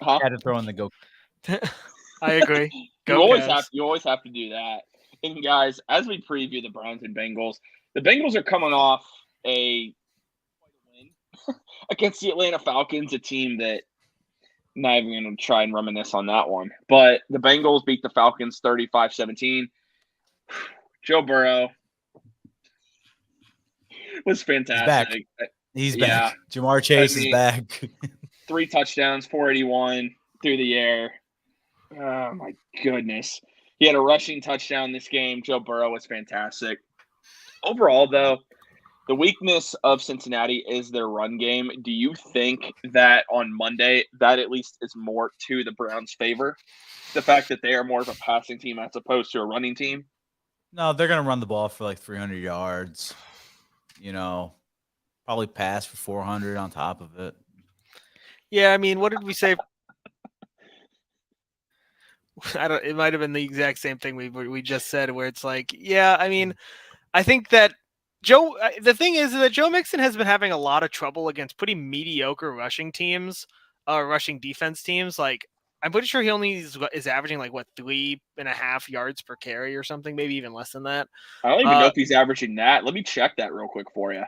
had to throw in the go. I agree. You always have to do that. And guys, as we preview the Browns and Bengals, the Bengals are coming off a win against the Atlanta Falcons, a team that I'm not even going to try and reminisce on that one. But the Bengals beat the Falcons 35-17. Joe Burrow was fantastic. He's back. Jamar Chase is back. 3 touchdowns, 481 through the air. Oh, my goodness. He had a rushing touchdown this game. Joe Burrow was fantastic. Overall, though, the weakness of Cincinnati is their run game. Do you think that on Monday that at least is more to the Browns' favor? The fact that they are more of a passing team as opposed to a running team? No, they're going to run the ball for like 300 yards. Probably pass for 400 on top of it. Yeah, I mean, what did we say? It might have been the exact same thing we just said, where it's like, yeah, I mean, I think that the thing is that Joe Mixon has been having a lot of trouble against pretty mediocre rushing defense teams. Like, I'm pretty sure he only is averaging 3.5 yards per carry or something, maybe even less than that. I don't even know if he's averaging that. Let me check that real quick for you.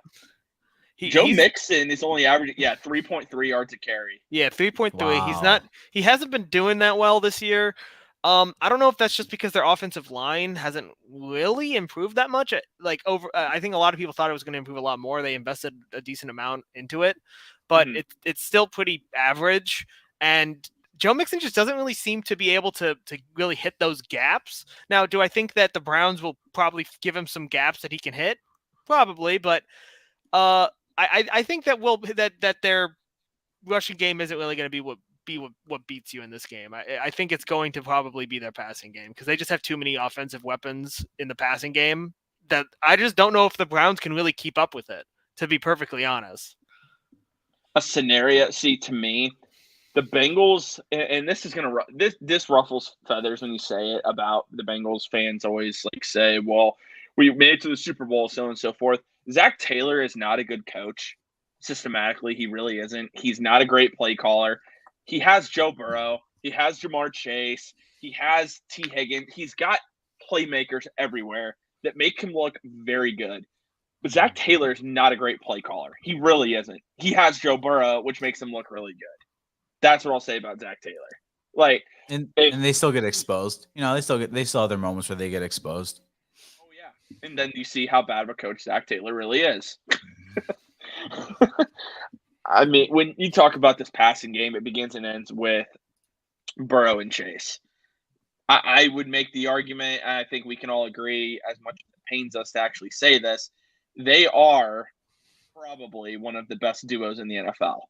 Joe Mixon is only averaging 3.3 yards a carry. Yeah, 3.3. Wow. He hasn't been doing that well this year. I don't know if that's just because their offensive line hasn't really improved that much. I think a lot of people thought it was going to improve a lot more. They invested a decent amount into it, but it's still pretty average. And Joe Mixon just doesn't really seem to be able to really hit those gaps. Now, do I think that the Browns will probably give him some gaps that he can hit? Probably, but I think that their rushing game isn't really going to be what beats you in this game. I think it's going to probably be their passing game because they just have too many offensive weapons in the passing game that I just don't know if the Browns can really keep up with it, to be perfectly honest. A scenario, to me, the Bengals, and this is this ruffles feathers when you say it about the Bengals. Fans always say, well, we made it to the Super Bowl, so on and so forth. Zach Taylor is not a good coach. Systematically, he really isn't. He's not a great play caller. He has Joe Burrow. He has Jamar Chase. He has T. Higgins. He's got playmakers everywhere that make him look very good. But Zach Taylor is not a great play caller. He really isn't. He has Joe Burrow, which makes him look really good. That's what I'll say about Zach Taylor. And they still get exposed. They still have their moments where they get exposed. Oh yeah. And then you see how bad of a coach Zach Taylor really is. I mean, when you talk about this passing game, it begins and ends with Burrow and Chase. I would make the argument, and I think we can all agree, as much as it pains us to actually say this, they are probably one of the best duos in the NFL,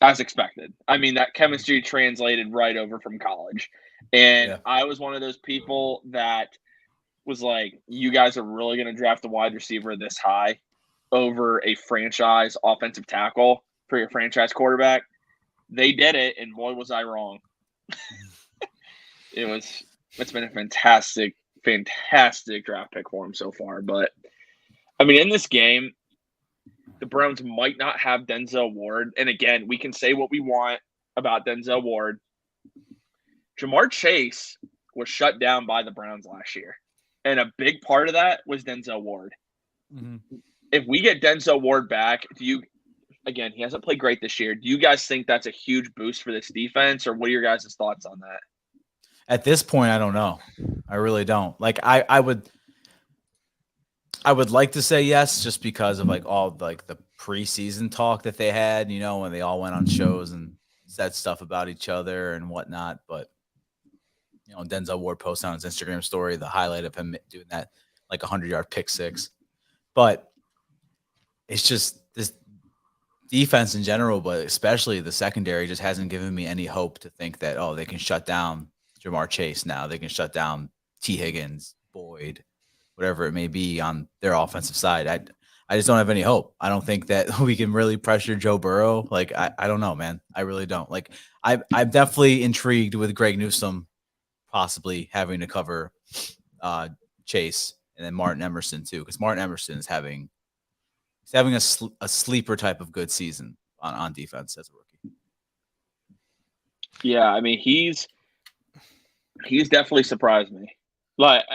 as expected. I mean, that chemistry translated right over from college. And I was one of those people that was like, you guys are really going to draft a wide receiver this high over a franchise offensive tackle for your franchise quarterback? They did it, and boy, was I wrong. It's been a fantastic draft pick for him so far. But, I mean, in this game, the Browns might not have Denzel Ward. And, again, we can say what we want about Denzel Ward. Jamar Chase was shut down by the Browns last year. And a big part of that was Denzel Ward. Mm-hmm. If we get Denzel Ward back, again, he hasn't played great this year. Do you guys think that's a huge boost for this defense, or what are your guys' thoughts on that? At this point, I don't know. I really don't. Like, I would like to say yes, just because of like all like the preseason talk that they had, you know, when they all went on shows and said stuff about each other and whatnot. But, you know, Denzel Ward posted on his Instagram story the highlight of him doing that like 100-yard pick six. But it's just this defense in general, but especially the secondary, just hasn't given me any hope to think that, oh, they can shut down Jamar Chase now. They can shut down T. Higgins, Boyd, whatever it may be on their offensive side. I just don't have any hope. I don't think that we can really pressure Joe Burrow. Like, I don't know, man. I really don't. Like, I'm definitely intrigued with Greg Newsome possibly having to cover Chase and then Martin Emerson too, because Martin Emerson is having a sleeper type of good season on defense as a rookie. Yeah, I mean, he's definitely surprised me. Like,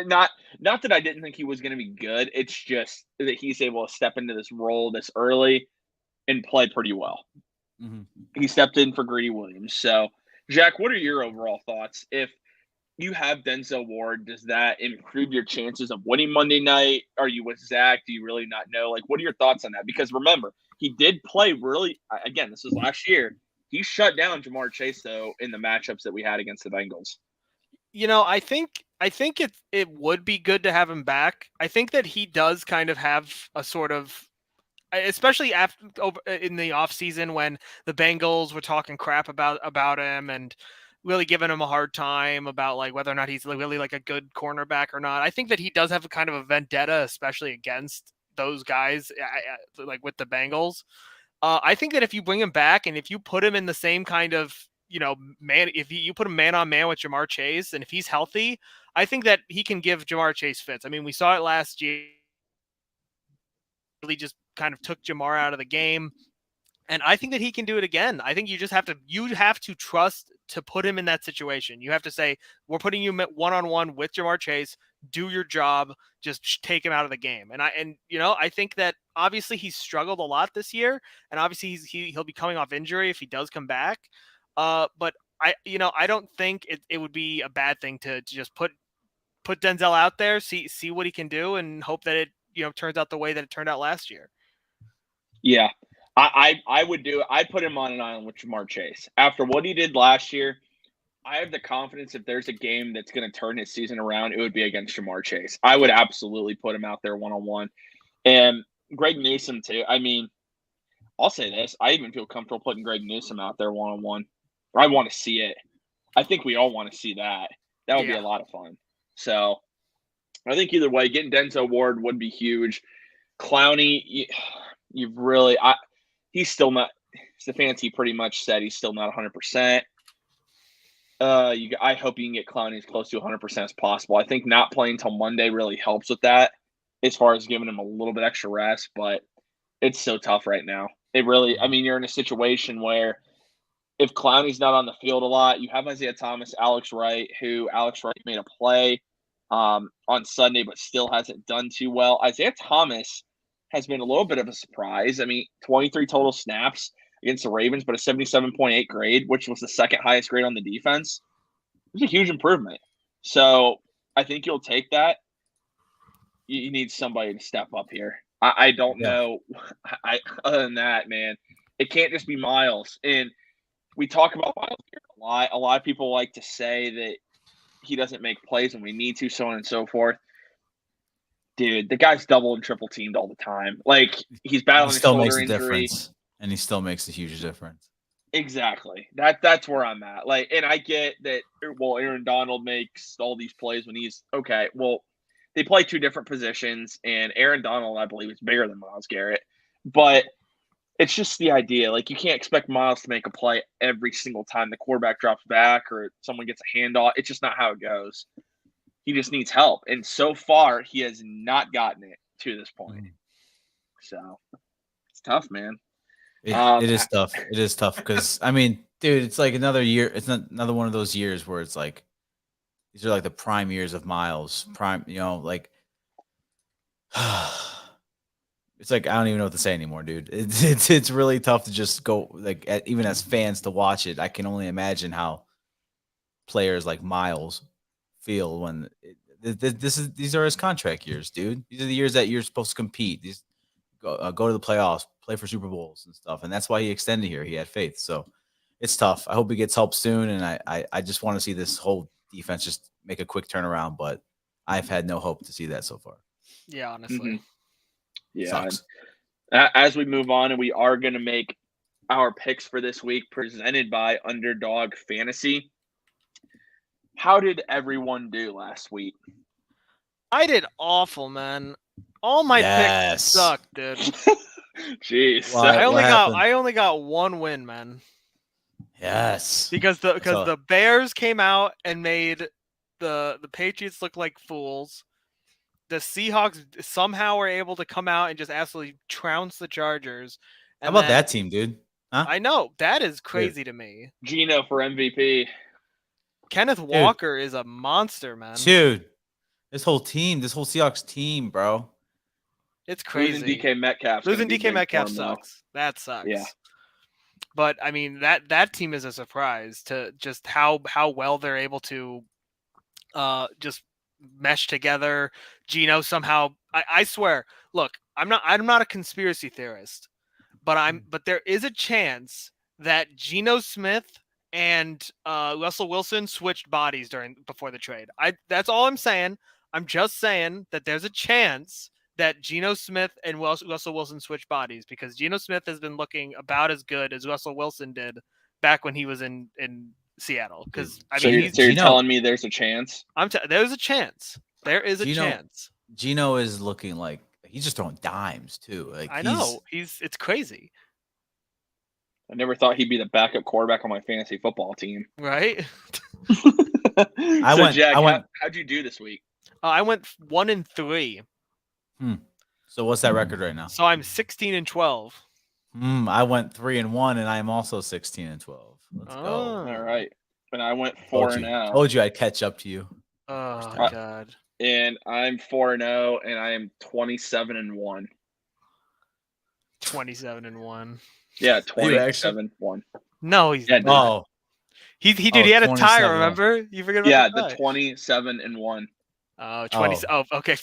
not that I didn't think he was going to be good. It's just that he's able to step into this role this early and play pretty well. Mm-hmm. He stepped in for Greedy Williams. So, Jack, what are your overall thoughts? If you have Denzel Ward, does that improve your chances of winning Monday night? Are you with Zach? Do you really not know? Like, what are your thoughts on that? Because remember, he did play really, again, this was last year. He shut down Jamar Chase, though, in the matchups that we had against the Bengals. You know, I think it would be good to have him back. I think that he does kind of have a sort of, especially after in the offseason when the Bengals were talking crap about him and really giving him a hard time about like whether or not he's really like a good cornerback or not. I think that he does have a kind of a vendetta, especially against those guys, like with the Bengals. I think that if you bring him back and if you put him in the same kind of, you know, man, if you put him man on man with Jamar Chase and if he's healthy, I think that he can give Jamar Chase fits. I mean, we saw it last year. Really just kind of took Jamar out of the game. And I think that he can do it again. I think you have to trust to put him in that situation. You have to say, we're putting you one-on-one with Jamar Chase, do your job, just take him out of the game. And you know, I think that obviously he's struggled a lot this year, and obviously he'll be coming off injury if he does come back. But I don't think it would be a bad thing to just put Denzel out there, see what he can do, and hope that it, you know, turns out the way that it turned out last year. Yeah. I would do it. I'd put him on an island with Jamar Chase. After what he did last year, I have the confidence if there's a game that's going to turn his season around, it would be against Jamar Chase. I would absolutely put him out there one-on-one. And Greg Newsome, too. I mean, I'll say this. I even feel comfortable putting Greg Newsome out there one-on-one. I want to see it. I think we all want to see that. That would be a lot of fun. So, I think either way, getting Denzel Ward would be huge. Clowney, you've really he's still not – Stefanski pretty much said he's still not 100%. I hope you can get Clowney as close to 100% as possible. I think not playing until Monday really helps with that as far as giving him a little bit extra rest, but it's so tough right now. It really – I mean, you're in a situation where if Clowney's not on the field a lot, you have Isaiah Thomas, Alex Wright made a play on Sunday but still hasn't done too well. Isaiah Thomas has been a little bit of a surprise. I mean, 23 total snaps against the Ravens, but a 77.8 grade, which was the second highest grade on the defense. It's a huge improvement. So I think you'll take that. You need somebody to step up here. I don't know. Other than that, man, it can't just be Miles. And we talk about Miles here a lot. A lot of people like to say that he doesn't make plays when we need to, so on and so forth. Dude, the guy's double and triple teamed all the time. Like, he's battling a shoulder injury. Difference, and he still makes a huge difference. Exactly. That's where I'm at. Like, and I get that. Well, Aaron Donald makes all these plays when he's okay. Well, they play two different positions, and Aaron Donald, I believe, is bigger than Myles Garrett. But it's just the idea. Like, you can't expect Myles to make a play every single time the quarterback drops back or someone gets a handoff. It's just not how it goes. He just needs help. And so far, he has not gotten it to this point. So, it's tough, man. It is tough. It is tough because, I mean, dude, it's like another year. It's not another one of those years where it's like, these are like the prime years of Myles. Prime, like, it's like, I don't even know what to say anymore, dude. It's really tough to just go, like, even as fans to watch it. I can only imagine how players like Myles feel when these are his contract years, dude. These are the years that you're supposed to compete. These go to the playoffs, play for Super Bowls and stuff, and that's why he extended here. He had faith, so it's tough. I hope he gets help soon, and I just want to see this whole defense just make a quick turnaround, but I've had no hope to see that so far. Yeah, honestly. Mm-hmm. Yeah. As we move on, and we are going to make our picks for this week presented by Underdog Fantasy. How did everyone do last week? I did awful, man. All my picks sucked, dude. Jeez. I only got one win, man. Yes. Because the Bears came out and made the Patriots look like fools. The Seahawks somehow were able to come out and just absolutely trounce the Chargers. And how about that team, dude? Huh? I know. That is crazy to me. Geno for MVP. Kenneth Walker is a monster, man. Dude, this whole Seahawks team, bro. It's crazy. Losing DK Metcalf sucks. That sucks. Yeah. But I mean that team is a surprise to just how well they're able to just mesh together. Geno somehow I swear, look, I'm not a conspiracy theorist, but there is a chance that Geno Smith and Russell Wilson switched bodies before the trade. That's all I'm saying. I'm just saying that there's a chance that Geno Smith and Russell Wilson switch bodies, because Geno Smith has been looking about as good as Russell Wilson did back when he was in Seattle. Because you're telling me there's a chance? There's a chance. There is a chance. Geno is looking like he's just throwing dimes too. Like, I know it's crazy. I never thought he'd be the backup quarterback on my fantasy football team. Right? Jack, how'd you do this week? I went 1-3. So what's that record right now? So I'm 16-12. I went 3-1, and I'm also 16-12. Let's go. All right. And I went 4-0. Told you I'd catch up to you. Oh God. And I'm 4-0, and I am 27-1. 27-1. Yeah, 27-1. No, he's not. Oh. He had a tie, remember? You forget about the 27-1. Oh, 20. Oh, okay.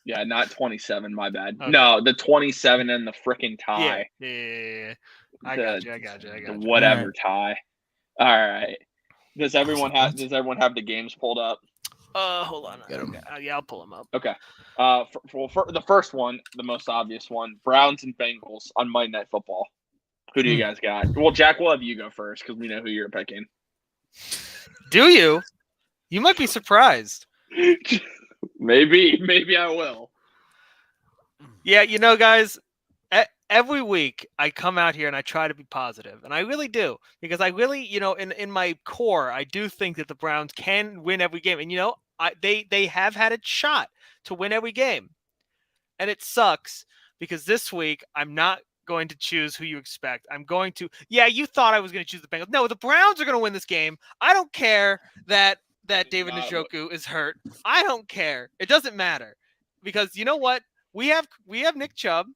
Yeah, not 27. My bad. Okay. No, the 27 and the freaking tie. Yeah. I got you. The whatever tie. All right. Does everyone have the games pulled up? Hold on. Yeah, I'll pull them up. Okay. For the first one, the most obvious one, Browns and Bengals on Monday Night Football. Who do you guys got? Well, Jack, we'll have you go first because we know who you're picking. Do you? You might be surprised. Maybe I will. Yeah, guys, every week I come out here and I try to be positive, and I really do, because I really, in my core, I do think that the Browns can win every game, and they have had a shot to win every game, and it sucks because this week I'm not going to choose who you expect. I'm going to, you thought I was going to choose the Bengals. No, the Browns are going to win this game. I don't care that David Njoku is hurt. I don't care. It doesn't matter, because you know what? We have Nick Chubb.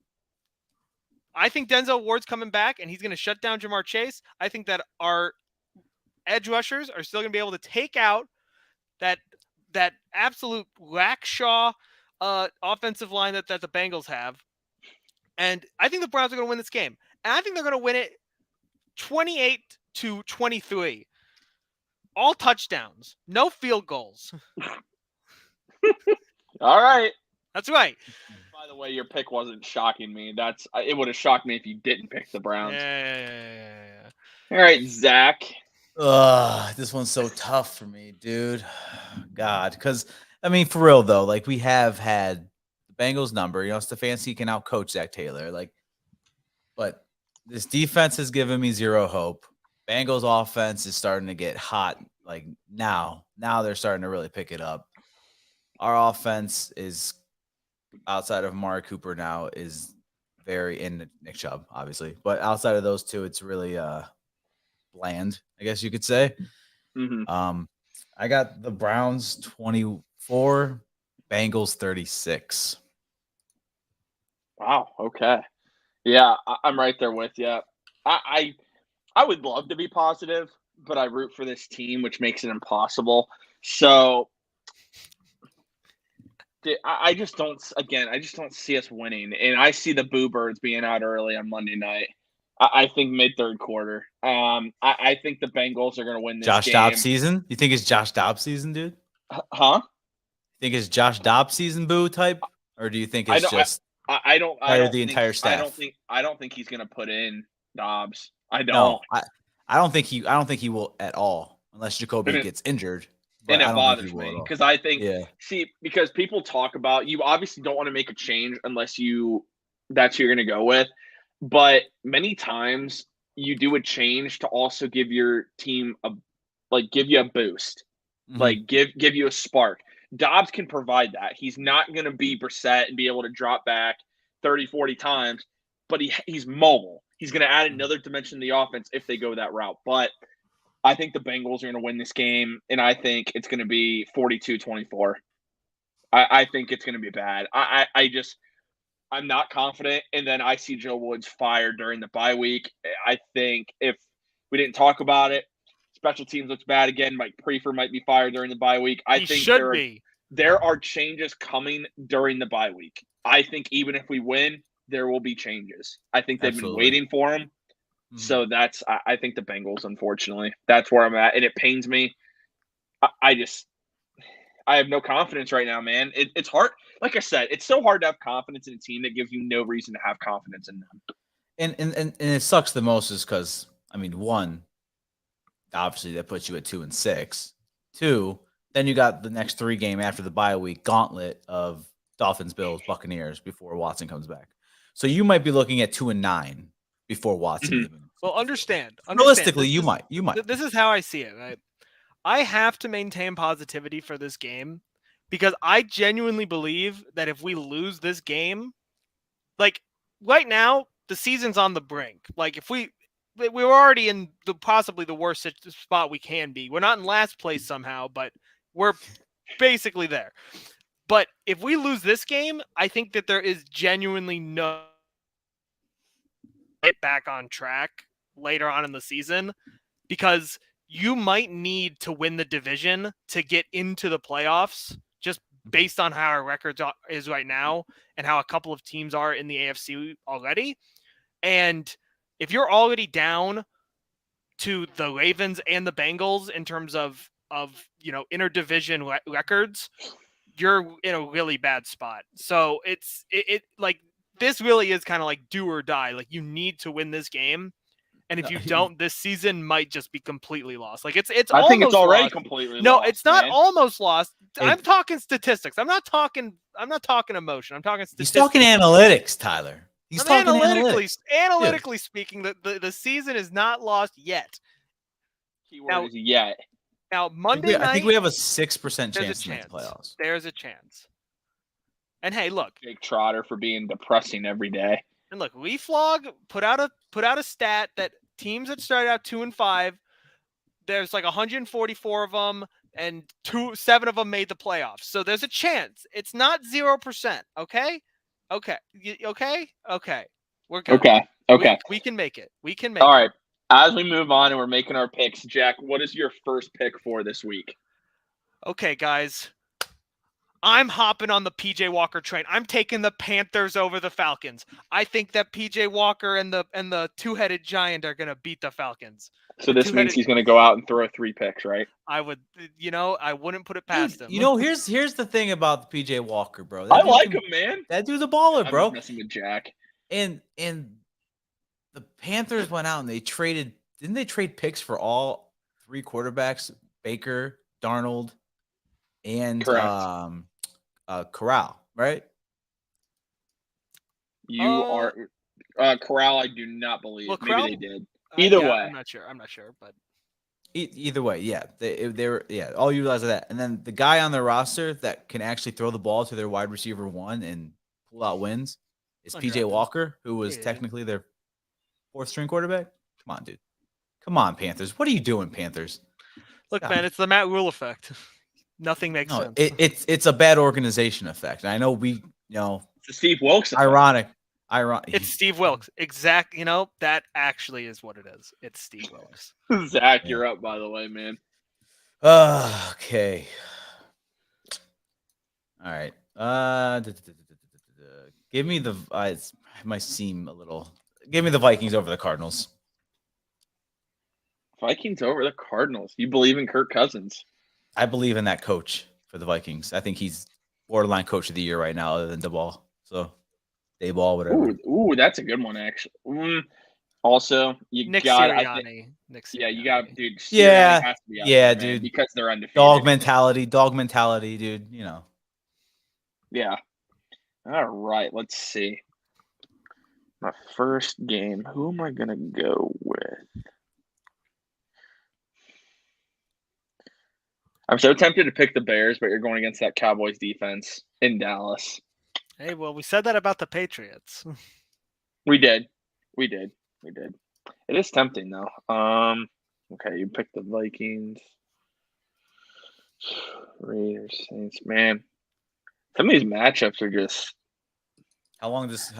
I think Denzel Ward's coming back, and he's going to shut down Jamar Chase. I think that our edge rushers are still going to be able to take out that absolute Lackshaw offensive line that the Bengals have. And I think the Browns are going to win this game. And I think they're going to win it 28-23. All touchdowns. No field goals. All right. That's right. By the way, your pick wasn't shocking me. It would have shocked me if you didn't pick the Browns. Yeah. All right, Zach. This one's so tough for me, dude. God, because I mean, for real though, like we have had the Bengals number. Stefanski can outcoach Zach Taylor, but this defense has given me zero hope. Bengals offense is starting to get hot. Like now they're starting to really pick it up. Our offense is outside of Amari Cooper now is very in Nick Chubb, obviously, but outside of those two, it's really bland, I guess you could say. Mm-hmm. I got the Browns 24, Bengals 36. Wow. Okay. Yeah, I'm right there with you. I would love to be positive, but I root for this team, which makes it impossible. So I just don't see us winning. And I see the Boo Birds being out early on Monday night. I think mid-third quarter. I think the Bengals are going to win this Josh game. Dobbs season? You think it's Josh Dobbs season, dude? Huh? Think it's Josh Dobbs season, Boo type? Or do you think it's I don't the entire staff? I don't think he's going to put in Dobbs. I don't. No, I don't think he will at all unless Jacoby gets injured. And it bothers me because I think, because people talk about, you obviously don't want to make a change unless that's who you're going to go with. But many times you do a change to also give your team give you a boost, give you a spark. Dobbs can provide that. He's not going to be Brissett and be able to drop back 30, 40 times, but he's mobile. He's going to add another dimension to the offense if they go that route. But I think the Bengals are going to win this game, and I think it's going to be 42-24. I think it's going to be bad. I'm not confident, and then I see Joe Woods fired during the bye week. I think if we didn't talk about it, special teams looks bad again. Mike Prefer might be fired during the bye week. I think there are changes coming during the bye week. I think even if we win, there will be changes. I think they've been waiting for them. So I think the Bengals, unfortunately. That's where I'm at, and it pains me. I have no confidence right now, man. It's hard. Like I said, it's so hard to have confidence in a team that gives you no reason to have confidence in them. And it sucks the most is because, I mean, one, obviously that puts you at 2-6. Two, then you got the next 3 game after the bye week gauntlet of Dolphins, Bills, Buccaneers before Watson comes back. So you might be looking at 2-9 before Watson. Mm-hmm. Well, understand. Realistically, you might. This is how I see it, right? I have to maintain positivity for this game because I genuinely believe that if we lose this game, right now, the season's on the brink. If we're already in possibly the worst spot we can be. We're not in last place somehow, but we're basically there. But if we lose this game, I think that there is genuinely no get back on track later on in the season because you might need to win the division to get into the playoffs just based on how our record is right now and how a couple of teams are in the AFC already. And if you're already down to the Ravens and the Bengals in terms of interdivision records, you're in a really bad spot. So it's this really is kind of like do or die. You need to win this game. And if you don't, this season might just be completely lost. I think it's already lost. Completely no, lost. No, it's not man. Almost lost. I'm talking statistics. I'm not talking emotion. I'm talking statistics. He's talking analytics, Tyler. He's talking analytics. Analytically speaking, the season is not lost yet. Keyword is yet. Now, Monday night, I think we have a 6% chance to make the playoffs. There's a chance. And hey, look, Jake Trotter for being depressing every day. And look, Leaflog put out a stat that teams that started out 2-5, there's 144 of them, and 7 of them made the playoffs. So there's a chance. It's not 0%. Okay. We're good. Okay. We can make it. All right. As we move on and we're making our picks, Jack, what is your first pick for this week? Okay, guys. I'm hopping on the PJ Walker train. I'm taking the Panthers over the Falcons. I think that PJ Walker and the two-headed giant are gonna beat the Falcons. So this means he's gonna go out and throw 3 picks, right? I wouldn't put it past him. Here's the thing about the PJ Walker, bro. I like him, man. That dude's a baller, bro. I'm messing with Jack. And the Panthers went out and they traded. Didn't they trade picks for all 3 quarterbacks? Baker, Darnold, and Corral, right? You are Corral. I do not believe. Well, Maybe they did. Either way, I'm not sure, but either way, yeah, they were all utilize that. And then the guy on their roster that can actually throw the ball to their wide receiver 1 and pull out wins is PJ Walker, who was technically their 4th string quarterback. Come on, dude. Come on, Panthers. What are you doing, Panthers? Look, man, it's the Matt Rule effect. Nothing makes sense. It's a bad organization effect. And I know it's the Steve Wilkes effect. Ironic. It's Steve Wilkes. Exact. That actually is what it is. It's Steve Wilkes. Zach, you're up, by the way, man. Okay. All right. Give me the. It might seem a little. Give me the Vikings over the Cardinals. Vikings over the Cardinals. You believe in Kirk Cousins? I believe in that coach for the Vikings. I think he's borderline coach of the year right now, other than Dayball. So. Ball, whatever. Ooh, that's a good one, actually. Also, Nick Sirianni. Yeah, you got, dude. Yeah, has to be out there, dude, because they're undefeated. Dog mentality, dude. Yeah. All right, let's see. My first game. Who am I gonna go with? I'm so tempted to pick the Bears, but you're going against that Cowboys defense in Dallas. Hey, well, we said that about the Patriots. We did. It is tempting, though. Okay, you picked the Vikings. Raiders, Saints. Man, some of these matchups are just... How long does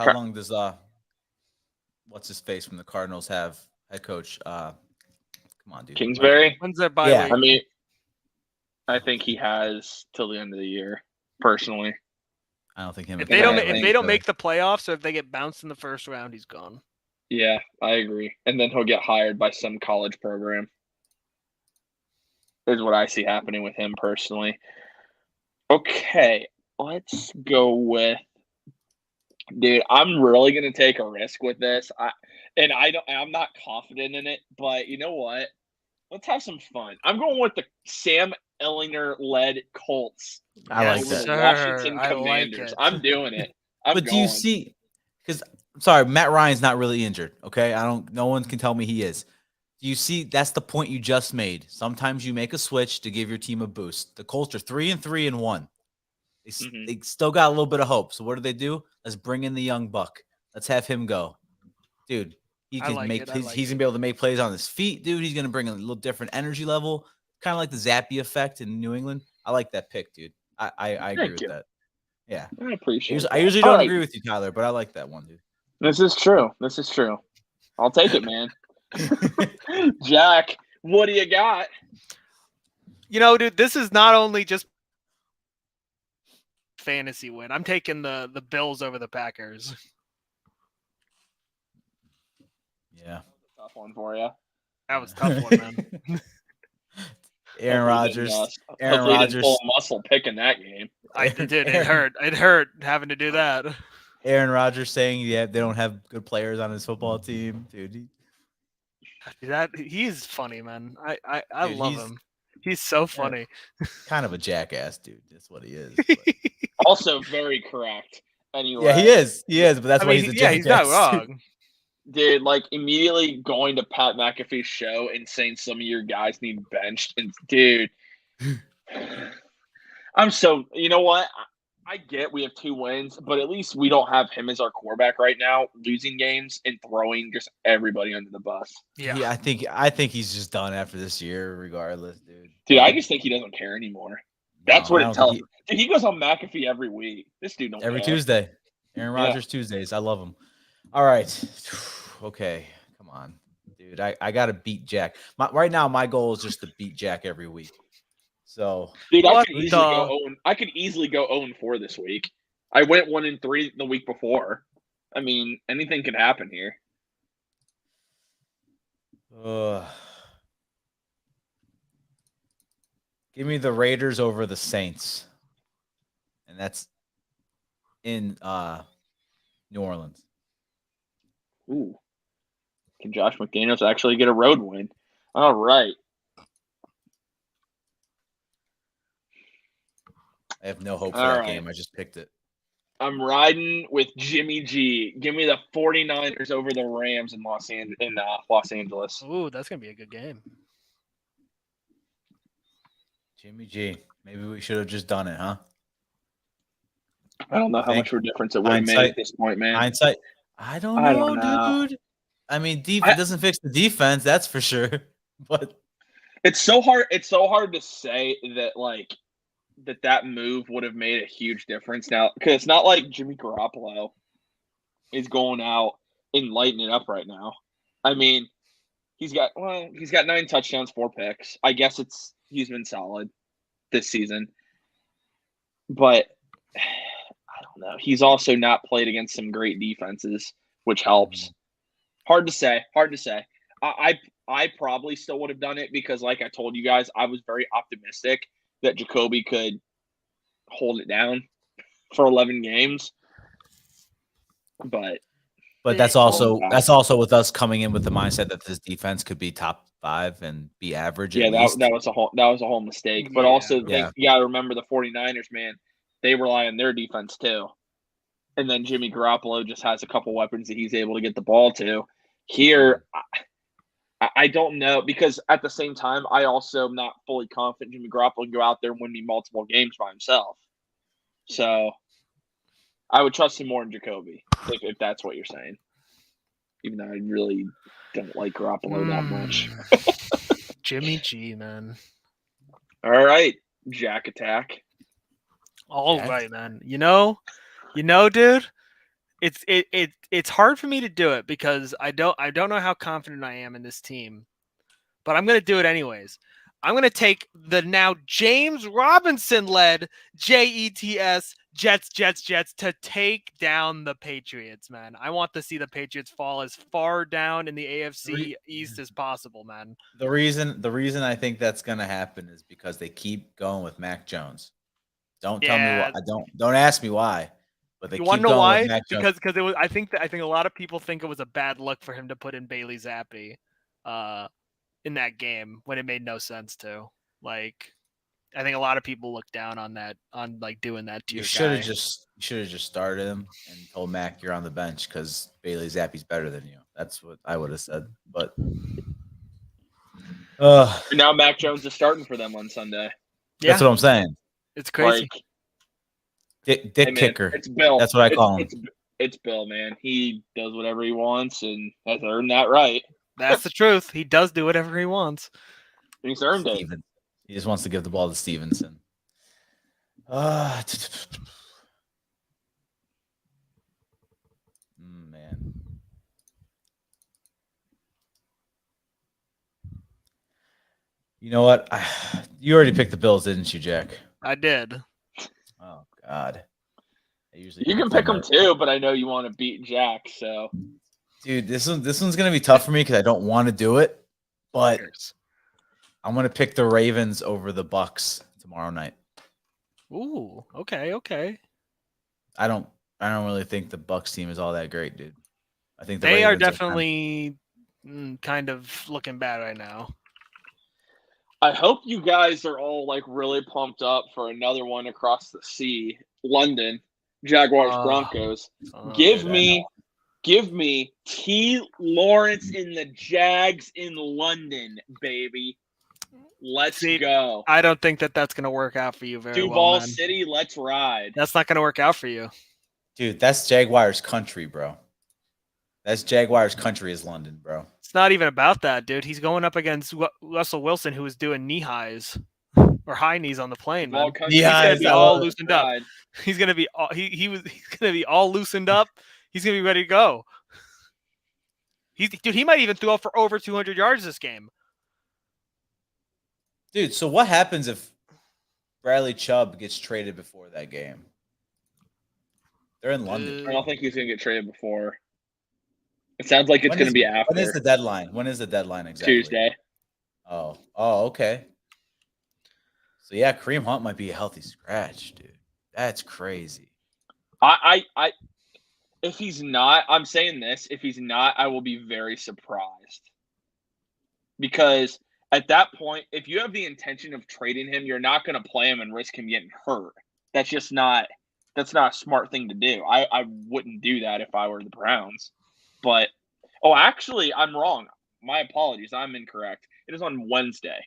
what's his face from the Cardinals have head coach? Come on, dude. Kingsbury? When's their bye week? I mean, I think he has till the end of the year, personally. I don't think him. If they don't make the playoffs, or if they get bounced in the first round, he's gone. Yeah, I agree. And then he'll get hired by some college program. Is what I see happening with him personally. Okay, let's go with. Dude, I'm really gonna take a risk with this. I'm not confident in it, but you know what? Let's have some fun. I'm going with the Sam Ehlinger-led Colts. I like that. Washington Commanders. I'm doing it. Do you see? Because sorry, Matt Ryan's not really injured. Okay, no one can tell me he is. Do you see? That's the point you just made. Sometimes you make a switch to give your team a boost. The Colts are 3-3-1. They still got a little bit of hope. So what do? Let's bring in the young buck. Let's have him go, dude. He can he's gonna be able to make plays on his feet, dude. He's gonna bring a little different energy level, kind of like the Zappy effect in New England. I like that pick, dude. I agree with that. Yeah, I appreciate it. I usually don't agree with you, Tyler, but I like that one, dude. This is true. I'll take it, man. Jack, what do you got? Dude, this is not only just fantasy win. I'm taking the Bills over the Packers. Yeah. Tough one for you. That was a tough one, man. Aaron Rodgers. Pull a muscle picking that game. I did. It hurt. It hurt having to do that. Aaron Rodgers saying, they don't have good players on his football team, dude. He's funny, man. I love him. He's so funny. Kind of a jackass, dude. That's what he is. Also very correct. Anyway. Yeah, he is. But that's why he's a jackass. He's not wrong. Dude, immediately going to Pat McAfee's show and saying some of your guys need benched. And, dude, you know what? I get we have 2 wins, but at least we don't have him as our quarterback right now, losing games and throwing just everybody under the bus. Yeah, I think he's just done after this year, regardless, dude. Dude, I just think he doesn't care anymore. That's what it tells me. Dude, he goes on McAfee every week. This dude don't every care. Tuesday. Aaron Rodgers Tuesdays. I love him. All right. Okay. Come on, dude. I got to beat Jack. Right now, my goal is just to beat Jack every week. So, dude, What I could easily go 0-4 this week. I went 1-3 the week before. I mean, anything could happen here. Give me the Raiders over the Saints. And that's in New Orleans. Ooh. Can Josh McDaniels actually get a road win? All right. I have no hope for that game. I just picked it. I'm riding with Jimmy G. Give me the 49ers over the Rams in Los Angeles. Ooh, that's going to be a good game. Jimmy G. Maybe we should have just done it, huh? I don't know how much of a difference it would have made at this point, man. Hindsight. I don't know, dude. I mean, it doesn't fix the defense, that's for sure. But it's so hard. It's so hard to say that, like, that move would have made a huge difference now, because it's not like Jimmy Garoppolo is going out and lighting it up right now. I mean, he's got 9 touchdowns, 4 picks. I guess he's been solid this season, but I don't know. He's also not played against some great defenses, which helps. Hard to say. I probably still would have done it because, like I told you guys, I was very optimistic that Jacoby could hold it down for 11 games. But that's also with us coming in with the mindset that this defense could be top 5 and be average. Yeah, that was a whole mistake. But also, you got to remember the 49ers, man. They rely on their defense too. And then Jimmy Garoppolo just has a couple weapons that he's able to get the ball to. Here, I don't know, because at the same time, I also am not fully confident Jimmy Garoppolo can go out there and win me multiple games by himself. So I would trust him more in Jacoby, if that's what you're saying. Even though I really don't like Garoppolo that much. Jimmy G, man. All right, Jack Attack. All right, man. You know, dude. It's hard for me to do it because I don't know how confident I am in this team, but I'm gonna do it anyways. I'm gonna take the now James Robinson led Jets to take down the Patriots, man. I want to see the Patriots fall as far down in the AFC East as possible, man. The reason I think that's gonna happen is because they keep going with Mac Jones. Don't tell me why. Don't ask me why. But they you want to know why? Because it was. I think a lot of people think it was a bad look for him to put in Bailey Zappi, in that game when it made no sense to. Like, I think a lot of people look down on that, on like doing that to your guy. You should have just started him and told Mac you're on the bench because Bailey Zappi's better than you. That's what I would have said. But now Mac Jones is starting for them on Sunday. Yeah. That's what I'm saying. It's crazy. Dick Kicker. It's Bill. That's what I call him. It's Bill, man. He does whatever he wants and has earned that right. That's the truth. He does do whatever he wants. He's earned it. He just wants to give the ball to Stevenson. Man. You know what? You already picked the Bills, didn't you, Jack? I did. Oh, God. You can pick them too, but I know you want to beat Jack, so. Dude, this one's going to be tough for me because I don't want to do it, but I'm going to pick the Ravens over the Bucks tomorrow night. Ooh, okay. I don't really think the Bucks team is all that great, dude. I think they are definitely kind of looking bad right now. I hope you guys are all like really pumped up for another one across the sea. London, Jaguars, Broncos. Give me T. Lawrence in the Jags in London, baby. Let's go. I don't think that's going to work out for you very well. Duval City, let's ride. That's not going to work out for you. Dude, that's Jaguars country, bro. That's Jaguars country is London, bro. It's not even about that, dude. He's going up against Russell Wilson, who was doing knee highs or high knees on the plane, man. He's going to be all loosened up. He's going to be he's going to be all loosened up. He's going to be ready to go. He might even throw for over 200 yards this game. Dude, so what happens if Bradley Chubb gets traded before that game? They're in London. I don't think he's going to get traded before. It sounds like it's going to be after. When is the deadline? When is the deadline exactly? Tuesday. Oh, okay. So yeah, Kareem Hunt might be a healthy scratch, dude. That's crazy. If he's not, I'm saying this. If he's not, I will be very surprised. Because at that point, if you have the intention of trading him, you're not going to play him and risk him getting hurt. That's just not. That's not a smart thing to do. I wouldn't do that if I were the Browns. But actually, I'm wrong. My apologies. I'm incorrect. It is on Wednesday.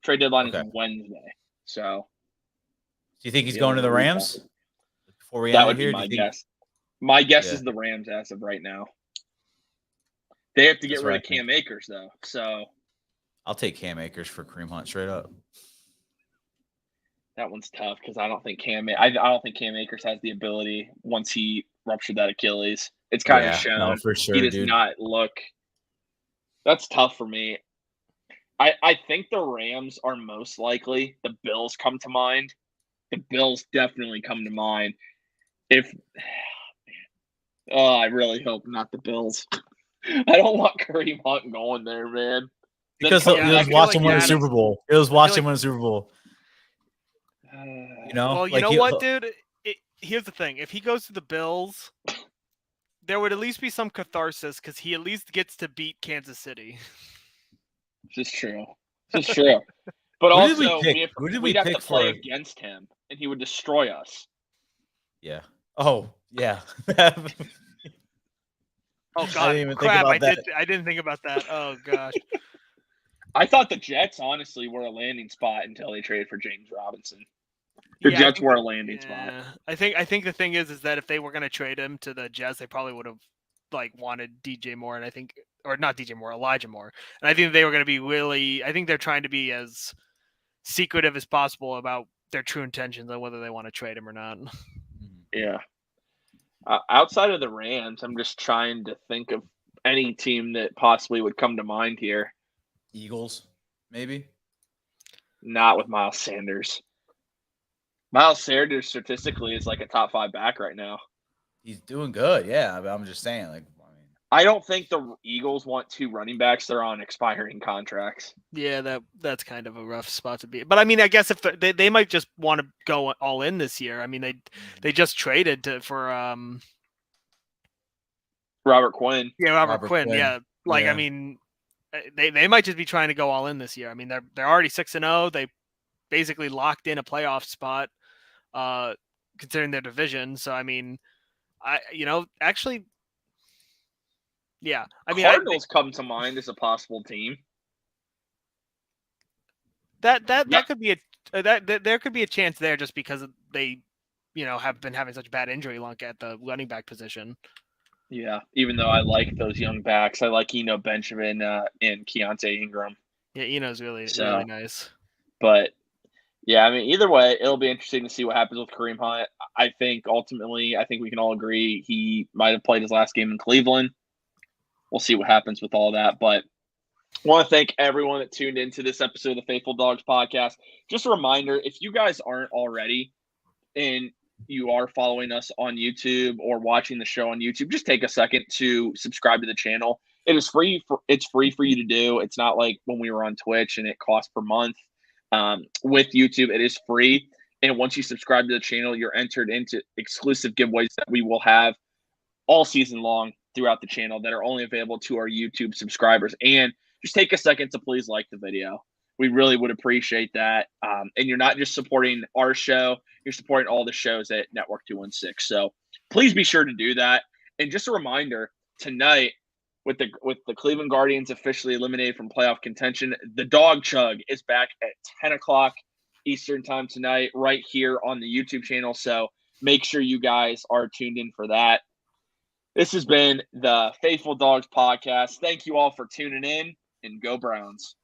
Trade deadline is Wednesday. So, do you think he's going to the Rams? Before we that would be my guess. My guess is the Rams as of right now. They have to get rid of Cam Akers though. So, I'll take Cam Akers for Kareem Hunt straight up. That one's tough because I don't think Cam Akers has the ability once he ruptured that Achilles. It's kind of shown. No, for sure, he does not look. That's tough for me. I think the Rams are most likely. The Bills come to mind. The Bills definitely come to mind. I really hope not the Bills. I don't want Kareem Hunt going there, man. Because he was watching win a Super Bowl. He was watching win a Super Bowl. Well, you know what, dude? Here's the thing. If he goes to the Bills, there would at least be some catharsis because he at least gets to beat Kansas City. This is true. But also, we'd have to play against him, and he would destroy us. Yeah. Oh, yeah. Oh, God. Crap. I didn't think about that. Oh, gosh. I thought the Jets, honestly, were a landing spot until they traded for James Robinson. The Jets were a landing spot. I think the thing is that if they were going to trade him to the Jets, they probably would have wanted DJ Moore, and I think, or not DJ Moore, Elijah Moore. And I think they were going to be I think they're trying to be as secretive as possible about their true intentions on whether they want to trade him or not. Yeah. Outside of the Rams, I'm just trying to think of any team that possibly would come to mind here. Eagles, maybe? Not with Miles Sanders. Miles Sanders statistically is like a top 5 back right now. He's doing good, yeah. But I'm just saying, I don't think the Eagles want 2 running backs. They're on expiring contracts. Yeah, that's kind of a rough spot to be. But I mean, I guess if they might just want to go all in this year. I mean, they just traded for Robert Quinn. Yeah, Robert Quinn. Yeah, I mean, they might just be trying to go all in this year. I mean, they're already 6-0. They basically locked in a playoff spot, considering their division. So I mean, actually. Yeah, I mean, Cardinals come to mind as a possible team. That could be there could be a chance there just because they, have been having such bad injury luck at the running back position. Yeah, even though I like those young backs, I like Eno Benjamin and Keontae Ingram. Yeah, Eno's really nice. But yeah, I mean, either way, it'll be interesting to see what happens with Kareem Hunt. I think ultimately, we can all agree he might have played his last game in Cleveland. We'll see what happens with all that. But I want to thank everyone that tuned into this episode of the Faithful Dawgs Podcast. Just a reminder, if you guys aren't already and you are following us on YouTube or watching the show on YouTube, just take a second to subscribe to the channel. It is free. It's free for you to do. It's not like when we were on Twitch and it costs per month. With YouTube, it is free. And once you subscribe to the channel, you're entered into exclusive giveaways that we will have all season long throughout the channel that are only available to our YouTube subscribers. And just take a second to please like the video. We really would appreciate that. And you're not just supporting our show, you're supporting all the shows at Network 216. So please be sure to do that. And just a reminder, tonight, with the Cleveland Guardians officially eliminated from playoff contention, the Dog Chug is back at 10 o'clock Eastern time tonight, right here on the YouTube channel. So make sure you guys are tuned in for that. This has been the Faithful Dawgs Podcast. Thank you all for tuning in, and go Browns.